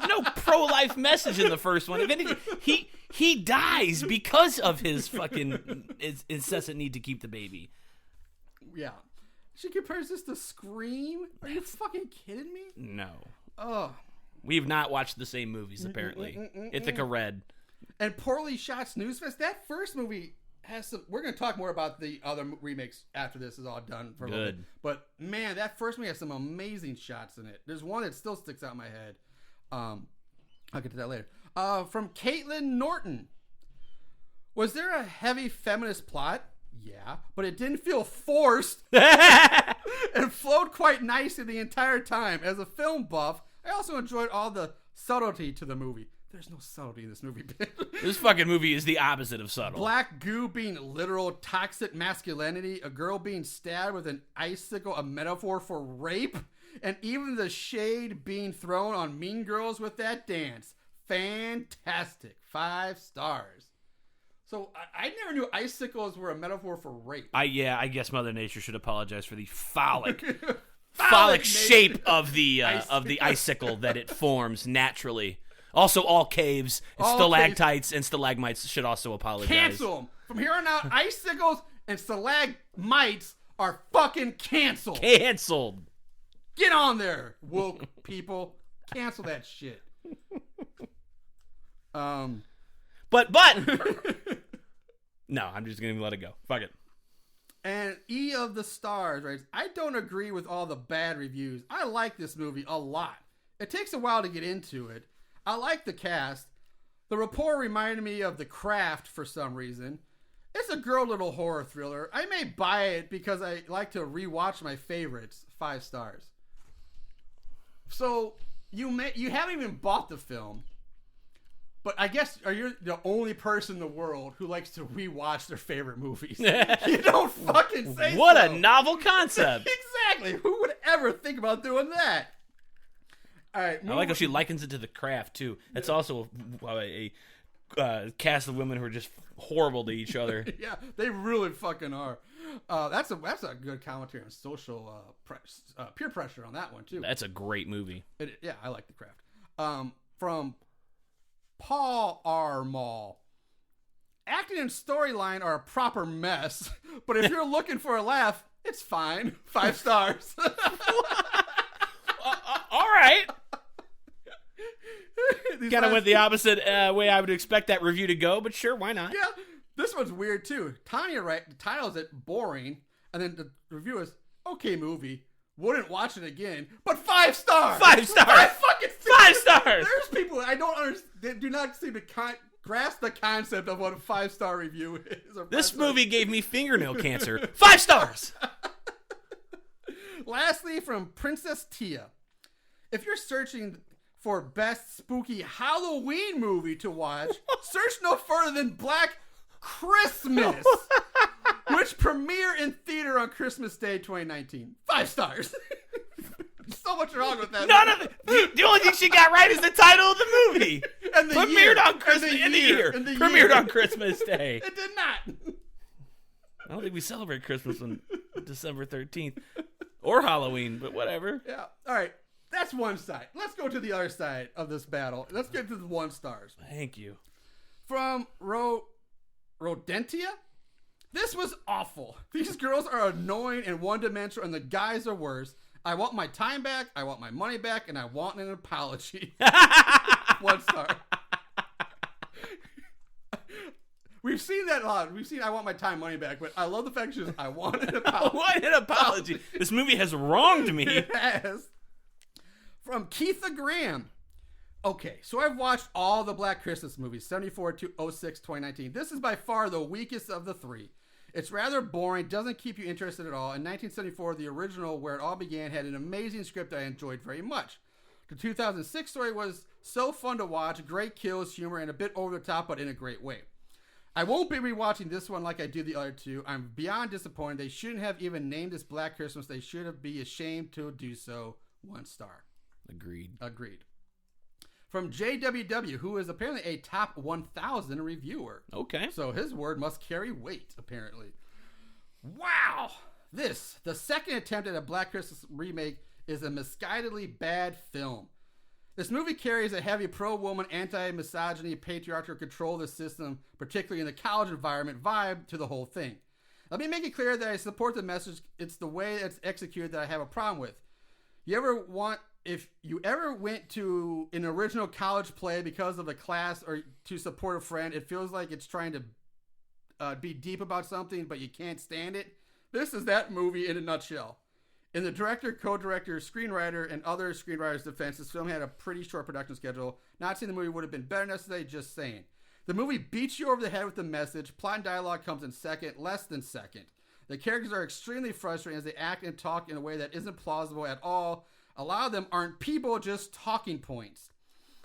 no pro-life message in the first one. If anything, he dies because of his fucking incessant need to keep the baby. Yeah. She compares this to Scream? Are you fucking kidding me? No. Oh. We've not watched the same movies, apparently. Ithaca Red. And poorly shot snooze fest. That first movie has some. We're going to talk more about the other remakes after this is all done. For a little bit. But man, that first movie has some amazing shots in it. There's one that still sticks out in my head. I'll get to that later. From Caitlin Norton. Was there a heavy feminist plot? Yeah, but it didn't feel forced and flowed quite nicely the entire time. As a film buff, I also enjoyed all the subtlety to the movie. There's no subtlety in this movie. This fucking movie is the opposite of subtle. Black goo being literal toxic masculinity, a girl being stabbed with an icicle, a metaphor for rape, and even the shade being thrown on Mean Girls with that dance. Fantastic. 5 stars. So I never knew icicles were a metaphor for rape. I guess Mother Nature should apologize for the phallic phallic shape of the icicle that it forms naturally. Also, all caves, and stalactites, and stalagmites should also apologize. Cancel them. From here on out, icicles and stalagmites are fucking canceled. Canceled. Get on there, woke people. Cancel that shit. But no, I'm just gonna let it go. Fuck it. And E of the Stars writes, I don't agree with all the bad reviews. I like this movie a lot. It takes a while to get into it. I like the cast. The rapport reminded me of The Craft for some reason. It's a girl little horror thriller. I may buy it because I like to rewatch my favorites. 5 stars. So you haven't even bought the film. But I guess you're the only person in the world who likes to rewatch their favorite movies. You don't fucking say what so. A novel concept. Exactly. Who would ever think about doing that? All right. I like how she likens it to The Craft, too. That's also a cast of women who are just horrible to each other. Yeah, they really fucking are. That's a good commentary on social peer pressure on that one, too. That's a great movie. Yeah, I like The Craft. From Paul R. Mall. Acting and storyline are a proper mess, but if you're looking for a laugh, it's fine. 5 stars. All right. Kind of went the opposite way I would expect that review to go, but sure, why not? Yeah, this one's weird too. Tanya titles it boring, and then the review is okay movie. Wouldn't watch it again, but 5 stars. 5 stars. 5 stars. There's people I don't understand. They do not seem to grasp the concept of what a 5-star review is. This movie gave me fingernail cancer. 5 stars. Lastly, from Princess Tia. If you're searching for best spooky Halloween movie to watch, search no further than Black Christmas, which premiered in theater on Christmas Day 2019. 5 stars. So much wrong with that. None of it. The only thing she got right is the title of the movie. And Premiered on Christmas in the year. Premiered on Christmas Day. It did not. I don't think we celebrate Christmas on December 13th or Halloween, but whatever. Yeah. All right. That's one side. Let's go to the other side of this battle. Let's get to the 1 stars. Thank you. From Rodentia. This was awful. These girls are annoying and one-dimensional, and the guys are worse. I want my time back, I want my money back, and I want an apology. 1 star. We've seen that a lot. We've seen I want my time, money back, but I love the fact that I want an apology. I want an apology. This movie has wronged me. It has. From Keitha Graham. Okay, so I've watched all the Black Christmas movies, 74 to 06, 2019. This is by far the weakest of the 3. It's rather boring, doesn't keep you interested at all. In 1974, the original, where it all began, had an amazing script I enjoyed very much. The 2006 story was so fun to watch, great kills, humor, and a bit over the top, but in a great way. I won't be rewatching this one like I do the other 2. I'm beyond disappointed. They shouldn't have even named this Black Christmas. They should have been ashamed to do so. 1 star. Agreed. From JWW, who is apparently a top 1,000 reviewer. Okay. So his word must carry weight, apparently. Wow! This, the second attempt at a Black Christmas remake, is a misguidedly bad film. This movie carries a heavy pro-woman, anti-misogyny, patriarchal control of the system, particularly in the college environment, vibe to the whole thing. Let me make it clear that I support the message. It's the way it's executed that I have a problem with. If you ever went to an original college play because of a class or to support a friend, it feels like it's trying to be deep about something, but you can't stand it. This is that movie in a nutshell. In the director, co-director, screenwriter, and other screenwriters' defense, this film had a pretty short production schedule. Not saying the movie would have been better necessarily, just saying. The movie beats you over the head with the message. Plot and dialogue comes in second, less than second. The characters are extremely frustrating as they act and talk in a way that isn't plausible at all. A lot of them aren't people, just talking points.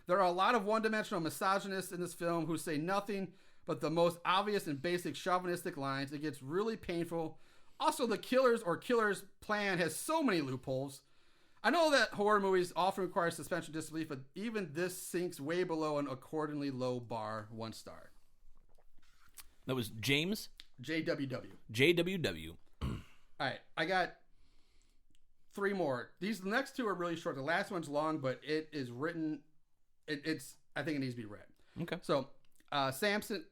There are a lot of one-dimensional misogynists in this film who say nothing but the most obvious and basic chauvinistic lines. It gets really painful. Also, the killer's plan has so many loopholes. I know that horror movies often require suspension of disbelief, but even this sinks way below an accordingly low bar. 1 star. That was James? JWW. JWW. All right, I got 3 more. The next 2 are really short. The last one's long, but it is written. I think it needs to be read. Okay. So, Samson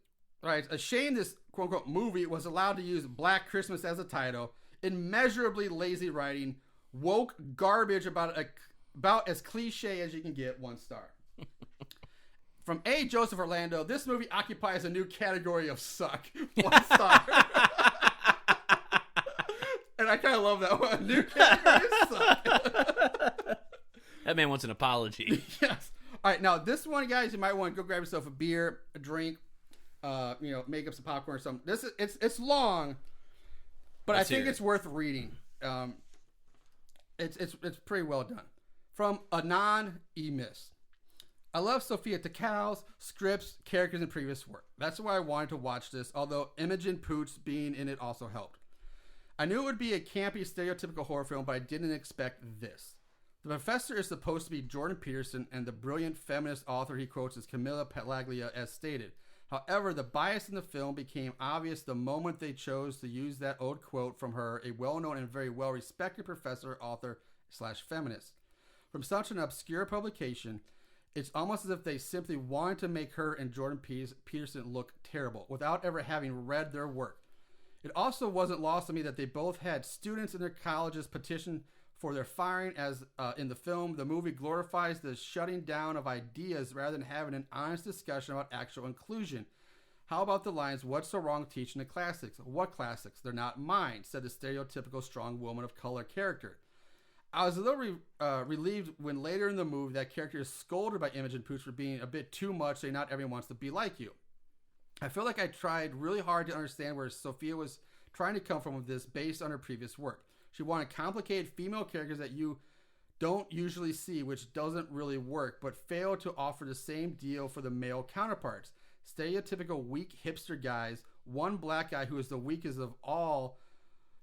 writes, a shame this quote-unquote movie was allowed to use Black Christmas as a title. Immeasurably lazy writing. Woke garbage about as cliche as you can get. 1 star. From A. Joseph Orlando, this movie occupies a new category of suck. 1 star. And I kind of love that one. New category of suck. That man wants an apology. Yes. All right, now this one, guys, you might want to go grab yourself a beer, a drink, make up some popcorn or something. It's long, but I think it's worth reading. It's pretty well done. From Anon Emis. I love Sophia Takau's scripts, characters, and previous work. That's why I wanted to watch this, although Imogen Poots being in it also helped. I knew it would be a campy, stereotypical horror film, but I didn't expect this. The professor is supposed to be Jordan Peterson, and the brilliant feminist author he quotes is Camilla Paglia, as stated. However, the bias in the film became obvious the moment they chose to use that old quote from her, a well-known and very well-respected professor, author, / feminist. From such an obscure publication, it's almost as if they simply wanted to make her and Jordan Peterson look terrible, without ever having read their work. It also wasn't lost on me that they both had students in their colleges petition for their firing, as in the film, the movie glorifies the shutting down of ideas rather than having an honest discussion about actual inclusion. How about the lines, what's so wrong teaching the classics? What classics? They're not mine, said the stereotypical strong woman of color character. I was a little relieved when later in the movie that character is scolded by Imogen Poots for being a bit too much, saying not everyone wants to be like you. I feel like I tried really hard to understand where Sophia was trying to come from with this based on her previous work. She wanted complicated female characters that you don't usually see, which doesn't really work, but failed to offer the same deal for the male counterparts. Stereotypical weak hipster guys, one black guy who is the weakest of all.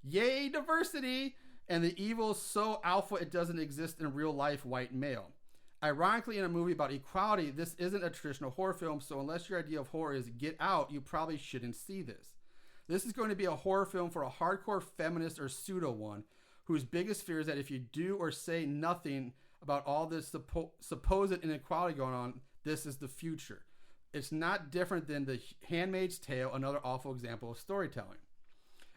Yay, diversity! And the evil so alpha it doesn't exist in real life white male. Ironically, in a movie about equality, this isn't a traditional horror film, so unless your idea of horror is Get Out, you probably shouldn't see this. This is going to be a horror film for a hardcore feminist or pseudo one, whose biggest fear is that if you do or say nothing about all this supposed inequality going on, this is the future. It's not different than The Handmaid's Tale, another awful example of storytelling.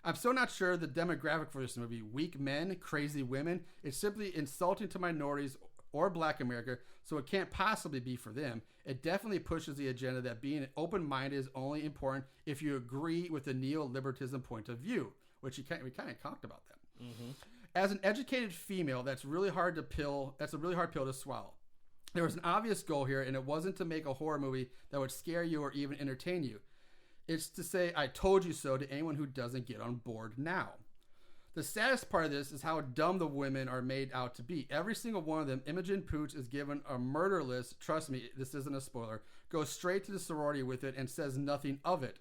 I'm still not sure the demographic for this movie. Weak men, crazy women. It's simply insulting to minorities or Black America, so it can't possibly be for them. It definitely pushes the agenda that being open-minded is only important if you agree with the neo-liberalism point of view, which we kind of talked about that. Mm-hmm. As an educated female, that's a really hard pill to swallow. There was an obvious goal here, and it wasn't to make a horror movie that would scare you or even entertain you. It's to say, I told you so to anyone who doesn't get on board now. The saddest part of this is how dumb the women are made out to be. Every single one of them, Imogen Pooch is given a murder list. Trust me, this isn't a spoiler. Goes straight to the sorority with it and says nothing of it.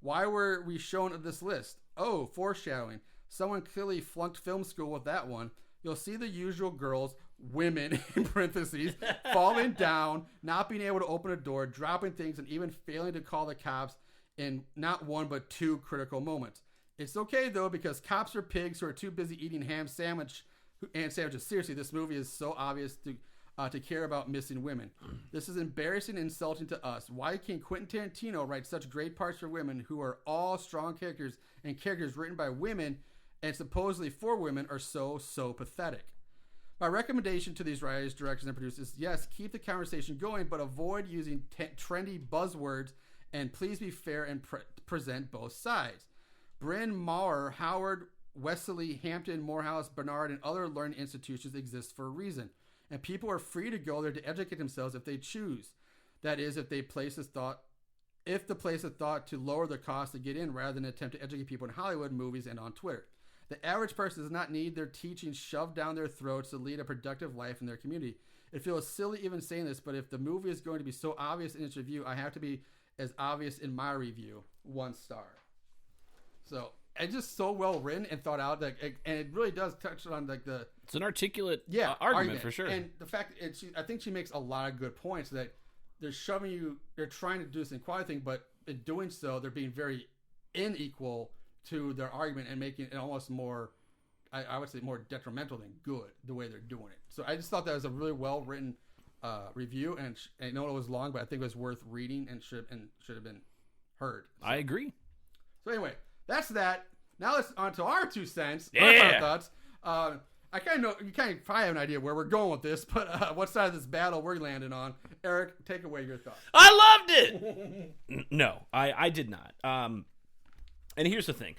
Why were we shown this list? Oh, foreshadowing. Someone clearly flunked film school with that one. You'll see the usual girls, women in parentheses, falling down, not being able to open a door, dropping things, and even failing to call the cops in not one but two critical moments. It's okay though, because cops are pigs who are too busy eating ham sandwiches. Seriously, this movie is so obvious to care about missing women. This is embarrassing and insulting to us. Why can Quentin Tarantino write such great parts for women who are all strong characters, and characters written by women and supposedly for women are so pathetic? My recommendation to these writers, directors, and producers is, yes, keep the conversation going, but avoid using trendy buzzwords, and please be fair and present both sides. Bryn Mawr, Howard, Wesley, Hampton, Morehouse, Barnard, and other learning institutions exist for a reason, and people are free to go there to educate themselves if they choose. That is, if the place is thought to lower the cost to get in rather than attempt to educate people in Hollywood, movies, and on Twitter. The average person does not need their teaching shoved down their throats to lead a productive life in their community. It feels silly even saying this, but if the movie is going to be so obvious in its review, I have to be as obvious in my review. 1 star. So it's just so well written and thought out, and it really does touch on it's an articulate argument for sure. And the fact I think she makes a lot of good points that they're trying to do this equality thing, but in doing so, they're being very unequal to their argument and making it almost more, I would say, more detrimental than good the way they're doing it. So I just thought that was a really well written review, and I know it was long, but I think it was worth reading and should have been heard. So, I agree. So anyway, that's that. Now let's on to our 2 cents. Yeah. Our thoughts. I kind of know you kind of probably have an idea where we're going with this, but what side of this battle we're landing on? Eric, take away your thoughts. I loved it. No, I did not. And here's the thing.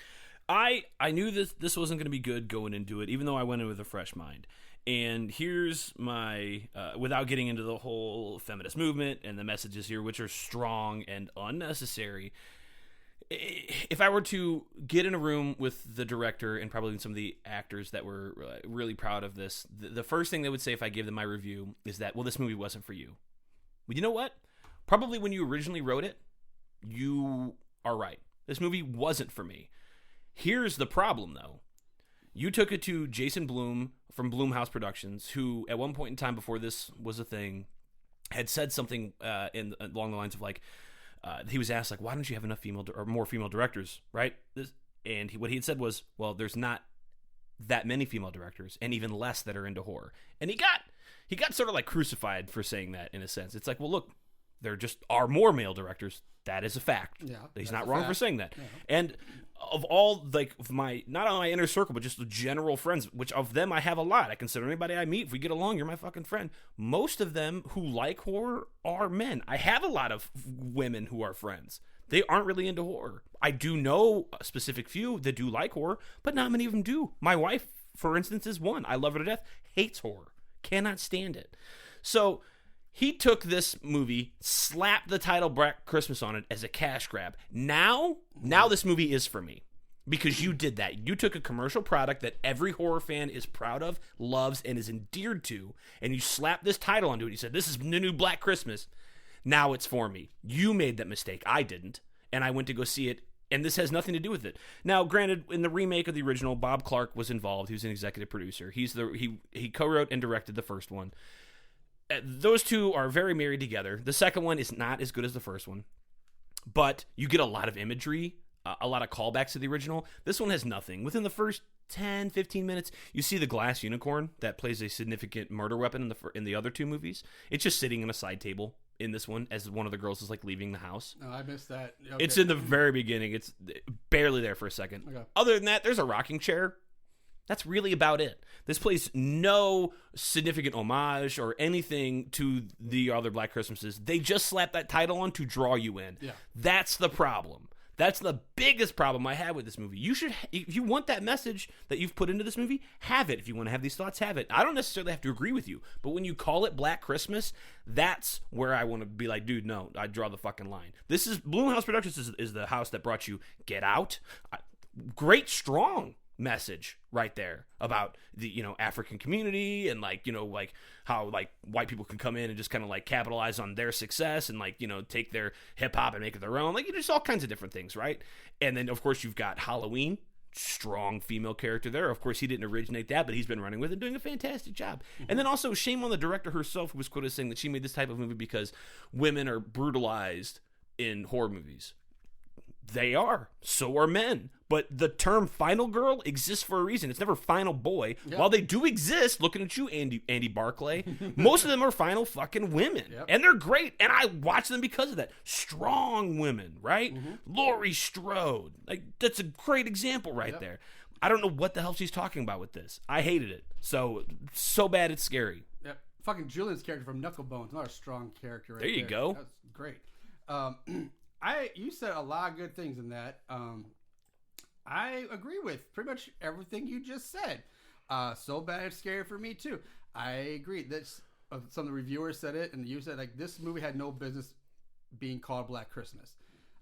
I knew this wasn't going to be good going into it, even though I went in with a fresh mind. And here's my, without getting into the whole feminist movement and the messages here, which are strong and unnecessary, if I were to get in a room with the director and probably some of the actors that were really proud of this, the first thing they would say if I gave them my review is that, well, this movie wasn't for you. But you know what? Probably when you originally wrote it, you are right. This movie wasn't for me. Here's the problem, though. You took it to Jason Blum from Blumhouse Productions, who at one point in time before this was a thing, had said something along the lines of he was asked why don't you have enough female or more female directors, right? What he had said was, well, there's not that many female directors, and even less that are into horror. And he got sort of crucified for saying that in a sense. It's well, look, there just are more male directors. That is a fact. Yeah, he's not wrong for saying that. Yeah. And of all my, not on my inner circle, but just the general friends, which of them I have a lot. I consider anybody I meet, if we get along, you're my fucking friend. Most of them who like horror are men. I have a lot of women who are friends. They aren't really into horror. I do know a specific few that do like horror, but not many of them do. My wife, for instance, is one. I love her to death. Hates horror. Cannot stand it. So he took this movie, slapped the title Black Christmas on it as a cash grab. Now this movie is for me. Because you did that. You took a commercial product that every horror fan is proud of, loves, and is endeared to, and you slapped this title onto it. You said, this is the new Black Christmas. Now it's for me. You made that mistake. I didn't. And I went to go see it, and this has nothing to do with it. Now, granted, in the remake of the original, Bob Clark was involved. He was an executive producer. He co-wrote and directed the first one. those two are very married together. The second one is not as good as the first one, but you get a lot of imagery, a lot of callbacks to the original. This one has nothing. Within the first 10, 15 minutes, you see the glass unicorn that plays a significant murder weapon in the other two movies. It's just sitting on a side table in this one as one of the girls is like leaving the house. Oh, I missed that. Okay. It's in the very beginning. It's barely there for a second. Okay. Other than that, there's a rocking chair. That's really about it. This plays no significant homage or anything to the other Black Christmases. They just slap that title on to draw you in. Yeah. That's the problem. That's the biggest problem I have with this movie. You should, if you want that message that you've put into this movie, have it. If you want to have these thoughts, have it. I don't necessarily have to agree with you, but when you call it Black Christmas, that's where I want to be like, dude, no, I draw the fucking line. This is Blumhouse Productions is the house that brought you Get Out. Great, strong message right there about the African community and like how like white people can come in and just kind of like capitalize on their success and like take their hip hop and make it their own, like just all kinds of different things, right? And then of course you've got Halloween, strong female character there. Of course he didn't originate that, but he's been running with it, doing a fantastic job. And then also shame on the director herself, who was quoted as saying that she made this type of movie because women are brutalized in horror movies. They are. So are men. But the term final girl exists for a reason. It's never final boy. Yep. While they do exist, looking at you, Andy Barclay, most of them are final fucking women. Yep. And they're great. And I watch them because of that. Strong women, right? Mm-hmm. Laurie Strode. Like, that's a great example right there. I don't know what the hell she's talking about with this. I hated it. So bad it's scary. Yep. Fucking Julian's character from Knucklebones. Another strong character right there. You go. That's great. You said a lot of good things in that. I agree with pretty much everything you just said. So bad it's scary for me too. I agree. That's some of the reviewers said it, and you said like this movie had no business being called Black Christmas.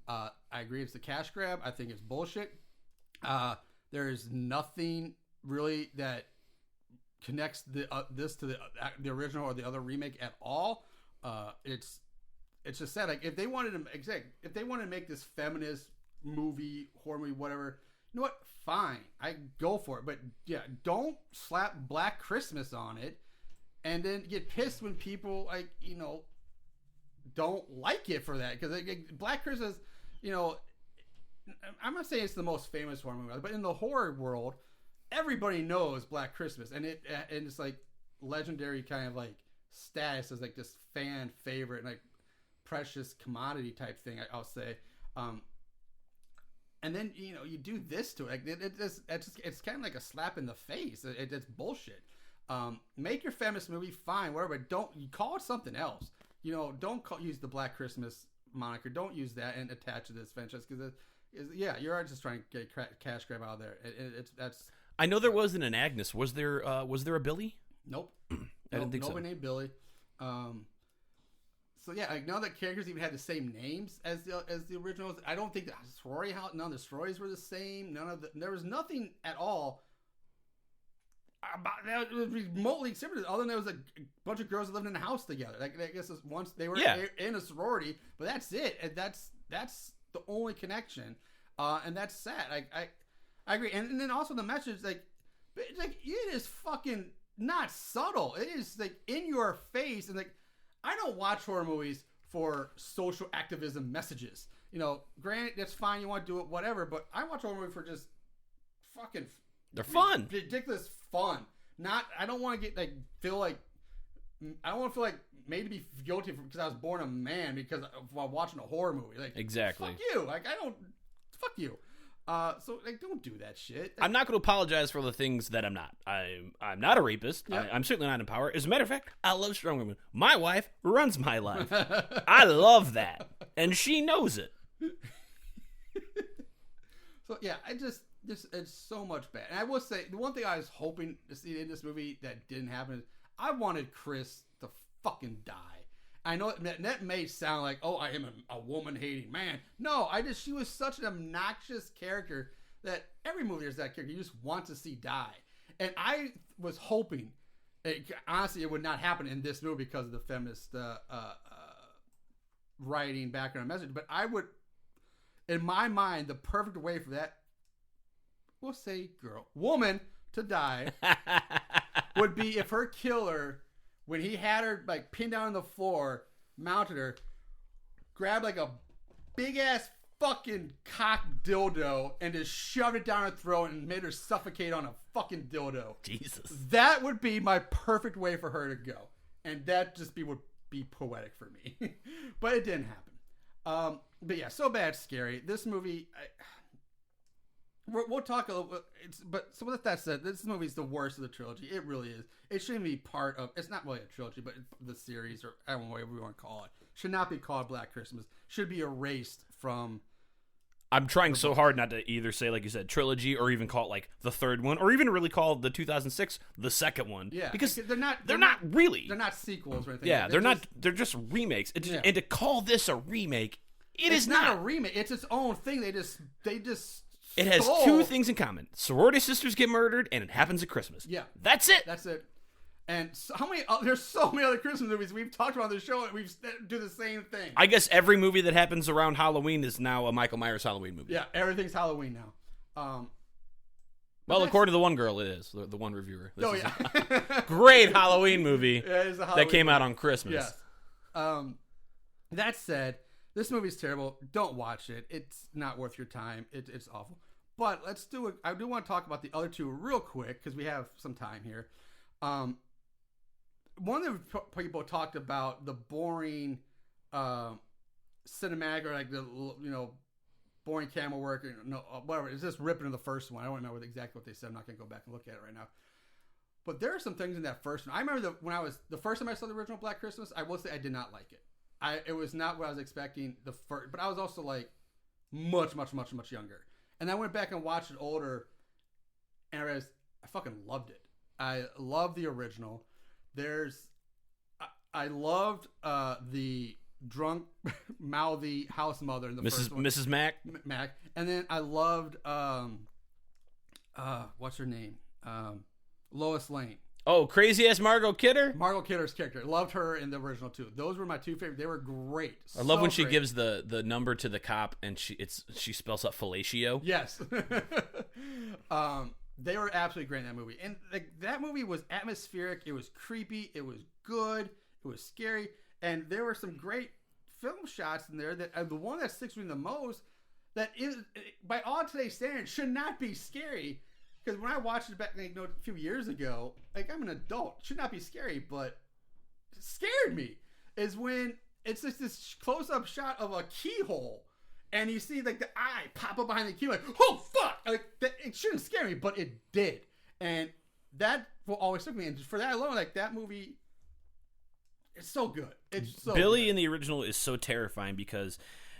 I agree. It's a cash grab. I think it's bullshit. There is nothing really that connects this to the original or the other remake at all. It's just sad. Like if they wanted to make this feminist movie, horror movie, whatever, you know what? Fine, I go for it. But yeah, don't slap Black Christmas on it, and then get pissed when people don't like it for that. Because Black Christmas, I'm not saying it's the most famous horror movie, but in the horror world, everybody knows Black Christmas, and it's like legendary kind of like status as like this fan favorite and like precious commodity type thing, I'll say. And then you do this to it. It's kind of like a slap in the face. It's bullshit. Make your feminist movie, fine, whatever. But don't call it something else. Don't use the Black Christmas moniker. Don't use that and attach to this franchise because you're just trying to get cash grab out of there. That's. I know there wasn't an Agnes. Was there a Billy? Nope. I didn't think so. Nobody named Billy. So yeah, like none of the characters even had the same names as the originals. I don't think the sorority house, none of the sororities were the same. There was nothing at all about that was remotely similar. Other than there was a bunch of girls that lived in a house together. Like I guess once they were in a sorority, but that's it. And that's the only connection, and that's sad. I agree. And then also the message, like it is fucking not subtle. It is like in your face and like. I don't watch horror movies for social activism messages. Granted, that's fine. You want to do it, whatever. But I watch horror movies for just fucking. They're fun, ridiculous fun. I don't want to get feel like made to be guilty because I was born a man while watching a horror movie. Like exactly. Fuck you. Fuck you. So don't do that shit. I'm not going to apologize for the things that I'm not. I'm not a rapist. Yep. I'm certainly not in power. As a matter of fact, I love strong women. My wife runs my life. I love that, and she knows it. So yeah, it's so much bad. And I will say the one thing I was hoping to see in this movie that didn't happen is I wanted Chris to fucking die. I know that may sound like, oh, I am a woman-hating man. No, she was such an obnoxious character that every movie there's that character you just want to see die. And I was hoping, honestly, it would not happen in this movie because of the feminist writing background message. But I would, in my mind, the perfect way for that, we'll say woman to die, would be if her killer when he had her like pinned down on the floor, mounted her, grabbed like a big ass fucking cock dildo and just shoved it down her throat and made her suffocate on a fucking dildo. Jesus. That would be my perfect way for her to go. And that just would be poetic for me. But it didn't happen. But yeah, So Bad Scary. This movie, we'll talk a little bit. So with that said, this movie is the worst of the trilogy. It really is. It shouldn't be part of, it's not really a trilogy, but the series, or I don't know, whatever we want to call it. Should not be called Black Christmas. Should be erased from... I'm trying so hard not to either say, like you said, trilogy, or even call it like the third one, or even really call the 2006 the second one. Yeah, because they're not really. They're not sequels or anything. Yeah, they're just remakes. Yeah. And to call this a remake, it's not a remake. It's its own thing. They just it has two things in common: sorority sisters get murdered, and it happens at Christmas. Yeah, that's it. That's it. And so there's so many other Christmas movies we've talked about on the show, and we do the same thing. I guess every movie that happens around Halloween is now a Michael Myers Halloween movie. Yeah, everything's Halloween now. Well, according to the one girl, it is the one reviewer. This is a great Halloween movie that came out on Christmas. Yes. That said, this movie's terrible. Don't watch it. It's not worth your time. It's awful. But let's do it. I do want to talk about the other two real quick because we have some time here. One of the people talked about the boring cinematic, or like the boring camera work, or whatever. It's just ripping in the first one. I don't remember exactly what they said. I'm not gonna go back and look at it right now. But there are some things in that first one. I remember when the first time I saw the original Black Christmas, I will say I did not like it. It was not what I was expecting but I was also like much younger. And I went back and watched it older, and I realized I fucking loved it. I love the original. I loved the drunk, mouthy house mother in the first one. Mrs. Mac. And then I loved what's her name? Lois Lane. Oh, crazy ass Margot Kidder. Margot Kidder's character. Loved her in the original too. Those were my two favorite. They were great. I love when she gives the number to the cop and she spells out fellatio. Yes. They were absolutely great in that movie. And that movie was atmospheric. It was creepy. It was good. It was scary. And there were some great film shots in there. That the one that sticks with me the most, that is, by all today's standards, should not be scary. Because when I watched it back a few years ago, I'm an adult. It should not be scary, but it scared me. Is when it's just this close-up shot of a keyhole. And you see the eye pop up behind the key, like, oh fuck! It shouldn't scare me, but it did, and that will always stick with me. And for that alone, that movie, it's so good. It's so Billy good. in the original is so terrifying because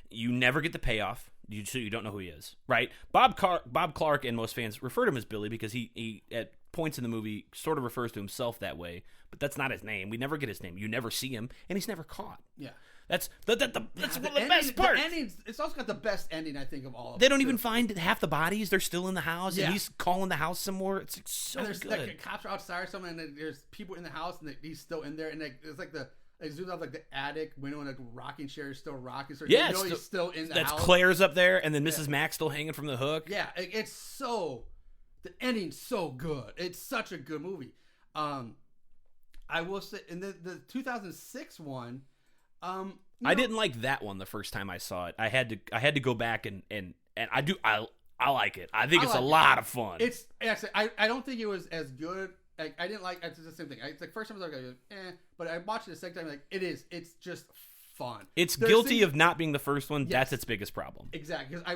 you never get the payoff. You don't know who he is, right? Bob Clark and most fans refer to him as Billy because he at points in the movie sort of refers to himself that way, but that's not his name. We never get his name. You never see him, and he's never caught. Yeah. That's one of the best parts. It's also got the best ending, I think, of all of them. They don't even find half the bodies. They're still in the house, and he's calling the house some more. It's so good. The cops are outside or something, and there's people in the house, and he's still in there, and it's like they zoom out the attic window, and the rocking chair is still rocking. So he's still in the house. That's Claire's up there, and then Mrs. Mac still hanging from the hook. Yeah, it's so... The ending's so good. It's such a good movie. I will say, in the 2006 one... I didn't like that one the first time I saw it. I had to go back and I like it. I think it's a lot of fun. It's actually, I don't think it was as good. I didn't like. It's the same thing. It's like first time I was like, but I watched it the second time. It's just fun. It's guilty of not being the first one. Yes. That's its biggest problem. Exactly. Because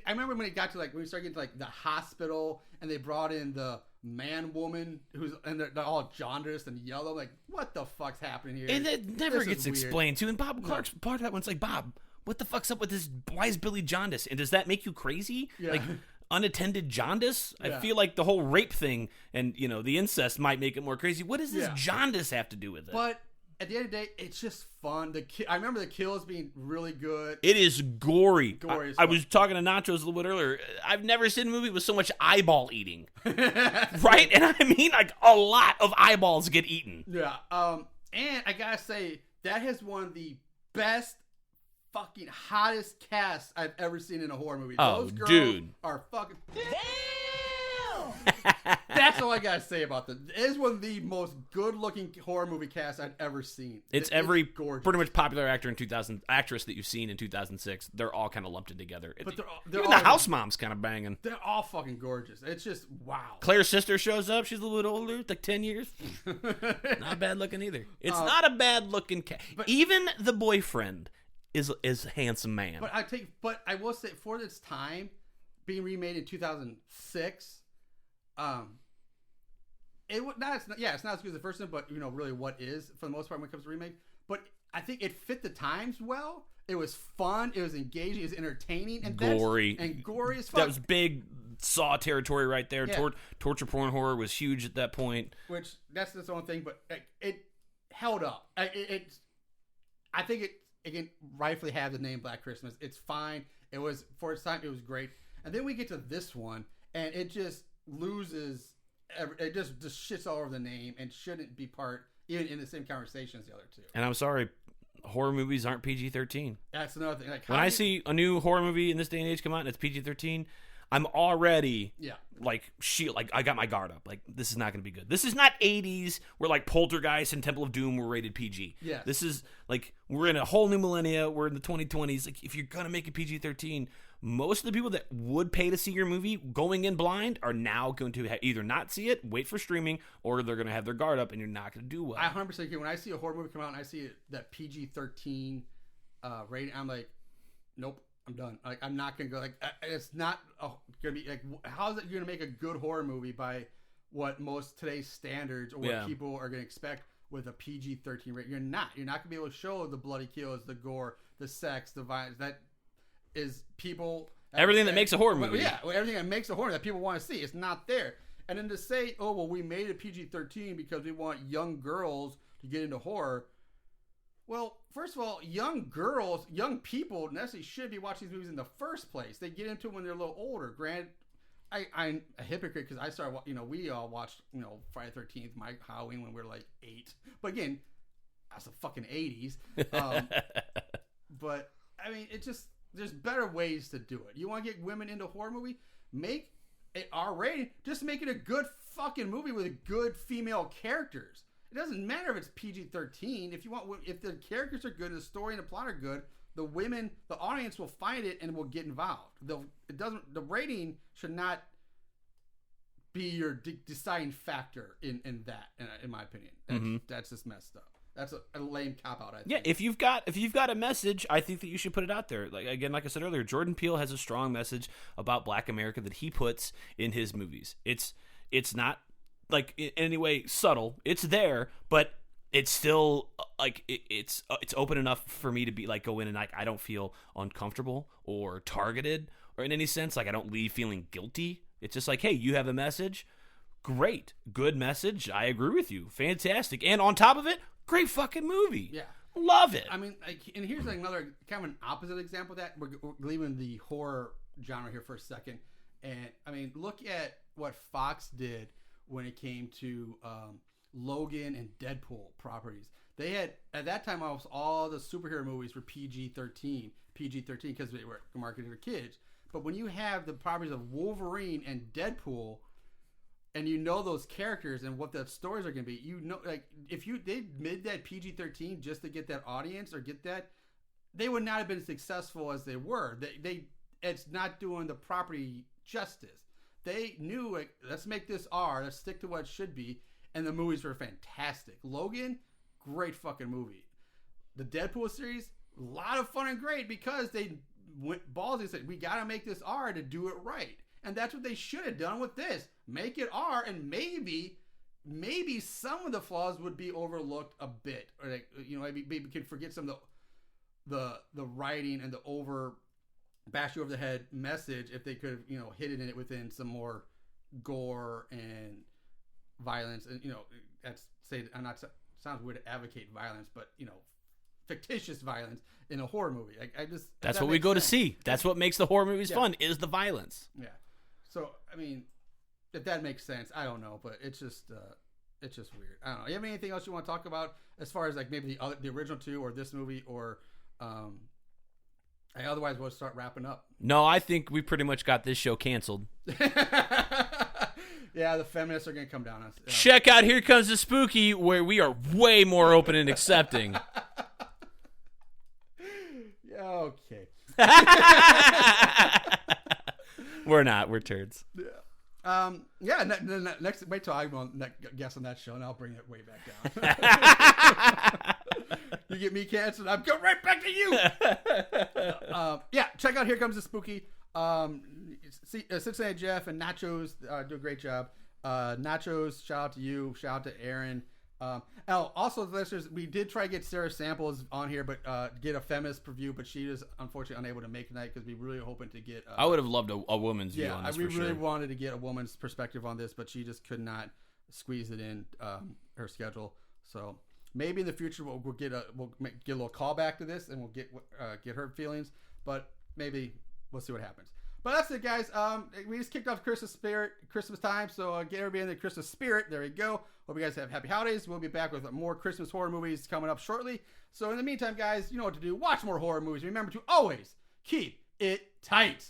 I remember when it got to when we started getting to the hospital and they brought in the man-woman and they're all jaundiced and yellow. Like, what the fuck's happening here? And it never gets explained too. And Bob Clark's part of that one's like, Bob, what the fuck's up with this? Why is Billy jaundiced? And does that make you crazy? Yeah. Like unattended jaundice? Yeah. I feel like the whole rape thing and the incest might make it more crazy. What does this jaundice have to do with it? But at the end of the day, it's just fun. I remember the kills being really good. It is gory. I was talking to Nachos a little bit earlier. I've never seen a movie with so much eyeball eating. Right? And I mean, a lot of eyeballs get eaten. Yeah. And I gotta say, that has one of the best fucking hottest casts I've ever seen in a horror movie. Those girls are fucking... Damn! That's all I gotta say about this. It is one of the most good-looking horror movie casts I've ever seen. It's every pretty much popular actor in 2000, actress that you've seen in 2006. They're all kind of lumped in together. But even the house mom's kind of banging. They're all fucking gorgeous. It's just wow. Claire's sister shows up. She's a little bit older, like 10 years. Not bad looking either. It's not a bad looking cast. Even the boyfriend is a handsome man. But I will say, for this time, being remade in 2006. It's not as good as the first one, but really what is for the most part when it comes to remake. But I think it fit the times well. It was fun. It was engaging. It was entertaining and gory as fuck. That was big Saw territory right there. Yeah. Torture porn horror was huge at that point. Which that's its own thing, but it held up. I think it can rightfully have the name Black Christmas. It's fine. It was for its time. It was great. And then we get to this one, and it just loses. It just shits all over the name and shouldn't be part even in the same conversation as the other two. And I'm sorry, horror movies aren't PG-13. That's another thing. When I see a new horror movie in this day and age come out and it's PG-13, I'm already I got my guard up. Like, this is not going to be good. This is not 80s where like Poltergeist and Temple of Doom were rated PG. Yeah. This is like we're in a whole new millennia. We're in the 2020s. Like, if you're going to make it PG-13, most of the people that would pay to see your movie going in blind are now going to either not see it, wait for streaming, or they're going to have their guard up and you're not going to do well. I 100% agree. When I see a horror movie come out and I see that PG-13 rating, I'm like, nope. I'm done. Like, I'm not gonna go. Like, it's not gonna be like. How is it gonna make a good horror movie by what most today's standards or what people are gonna expect with a PG-13 rating? You're not. You're not gonna be able to show the bloody kills, the gore, the sex, the violence. That is people. Everything that makes a horror movie. Yeah, everything that makes a horror that people want to see. It's not there. And then to say, oh well, we made it PG-13 because we want young girls to get into horror. Well, first of all, young girls, young people necessarily should be watching these movies in the first place. They get into them when they're a little older. Granted, I'm a hypocrite because I started, we all watched, Friday the 13th, Halloween when we were like 8. But again, that's the fucking 80s. But, I mean, there's better ways to do it. You want to get women into a horror movie? Make it R-rated. Just make it a good fucking movie with good female characters. It doesn't matter if it's PG-13. If the characters are good, the story and the plot are good, the audience will find it and will get involved. The rating should not be your deciding factor in that. In my opinion, that's just messed up. That's a lame cop out. I think. Yeah, if you've got a message, I think that you should put it out there. Like I said earlier, Jordan Peele has a strong message about Black America that he puts in his movies. It's not. Like, in any way subtle, it's there, but it's still like it's open enough for me to be like go in and like I don't feel uncomfortable or targeted or in any sense. Like, I don't leave feeling guilty. It's just like, hey, you have a message, great, good message. I agree with you, fantastic, and on top of it, great fucking movie. Yeah, love it. I mean, and here's like another kind of an opposite example of that. We're leaving the horror genre here for a second, and I mean, look at what Fox did when it came to Logan and Deadpool properties. They had, at that time, almost all the superhero movies were PG-13 because they were marketed to kids. But when you have the properties of Wolverine and Deadpool, and you know those characters and what the stories are going to be, like, if they made that PG-13 just to get that audience or get that, they would not have been successful as they were. It's not doing the property justice. They knew, like, let's make this R. Let's stick to what it should be. And the movies were fantastic. Logan, great fucking movie. The Deadpool series, a lot of fun and great because they went ballsy and said, we got to make this R to do it right. And that's what they should have done with this. Make it R, and maybe some of the flaws would be overlooked a bit. Or, like, maybe we could forget some of the writing and the bash you over the head message if they could have hidden it within some more gore and violence. And I'm not, sounds weird to advocate violence, but fictitious violence in a horror movie. That's what we go to see. That's what makes the horror movies fun, is the violence. Yeah. So I mean, if that makes sense, I don't know, but it's just weird. I don't know. You have anything else you want to talk about as far as like maybe the original two or this movie or otherwise we'll start wrapping up. No, I think we pretty much got this show canceled. Yeah, the feminists are going to come down on us. Check out Here Comes the Spooky, where we are way more open and accepting. Okay. We're not. We're turds. Yeah. Next, wait till I guess on that show, and I'll bring it way back down. You get me canceled, I'm going right back to you. Yeah, check out Here Comes the Spooky. Cincinnati Jeff and Nachos do a great job. Nachos, shout out to you. Shout out to Aaron. Also, the listeners, we did try to get Sarah Samples on here, but get a feminist review, but she is unfortunately unable to make tonight because we really hoping to get. I would have loved a woman's view on this. We really wanted to get a woman's perspective on this, but she just could not squeeze it in her schedule. So maybe in the future we'll get a little callback to this, and we'll get her feelings. But maybe we'll see what happens. But that's it, guys. We just kicked off Christmas time, so get everybody in the Christmas spirit. There we go. Hope you guys have happy holidays. We'll be back with more Christmas horror movies coming up shortly. So in the meantime, guys, you know what to do. Watch more horror movies. Remember to always keep it tight.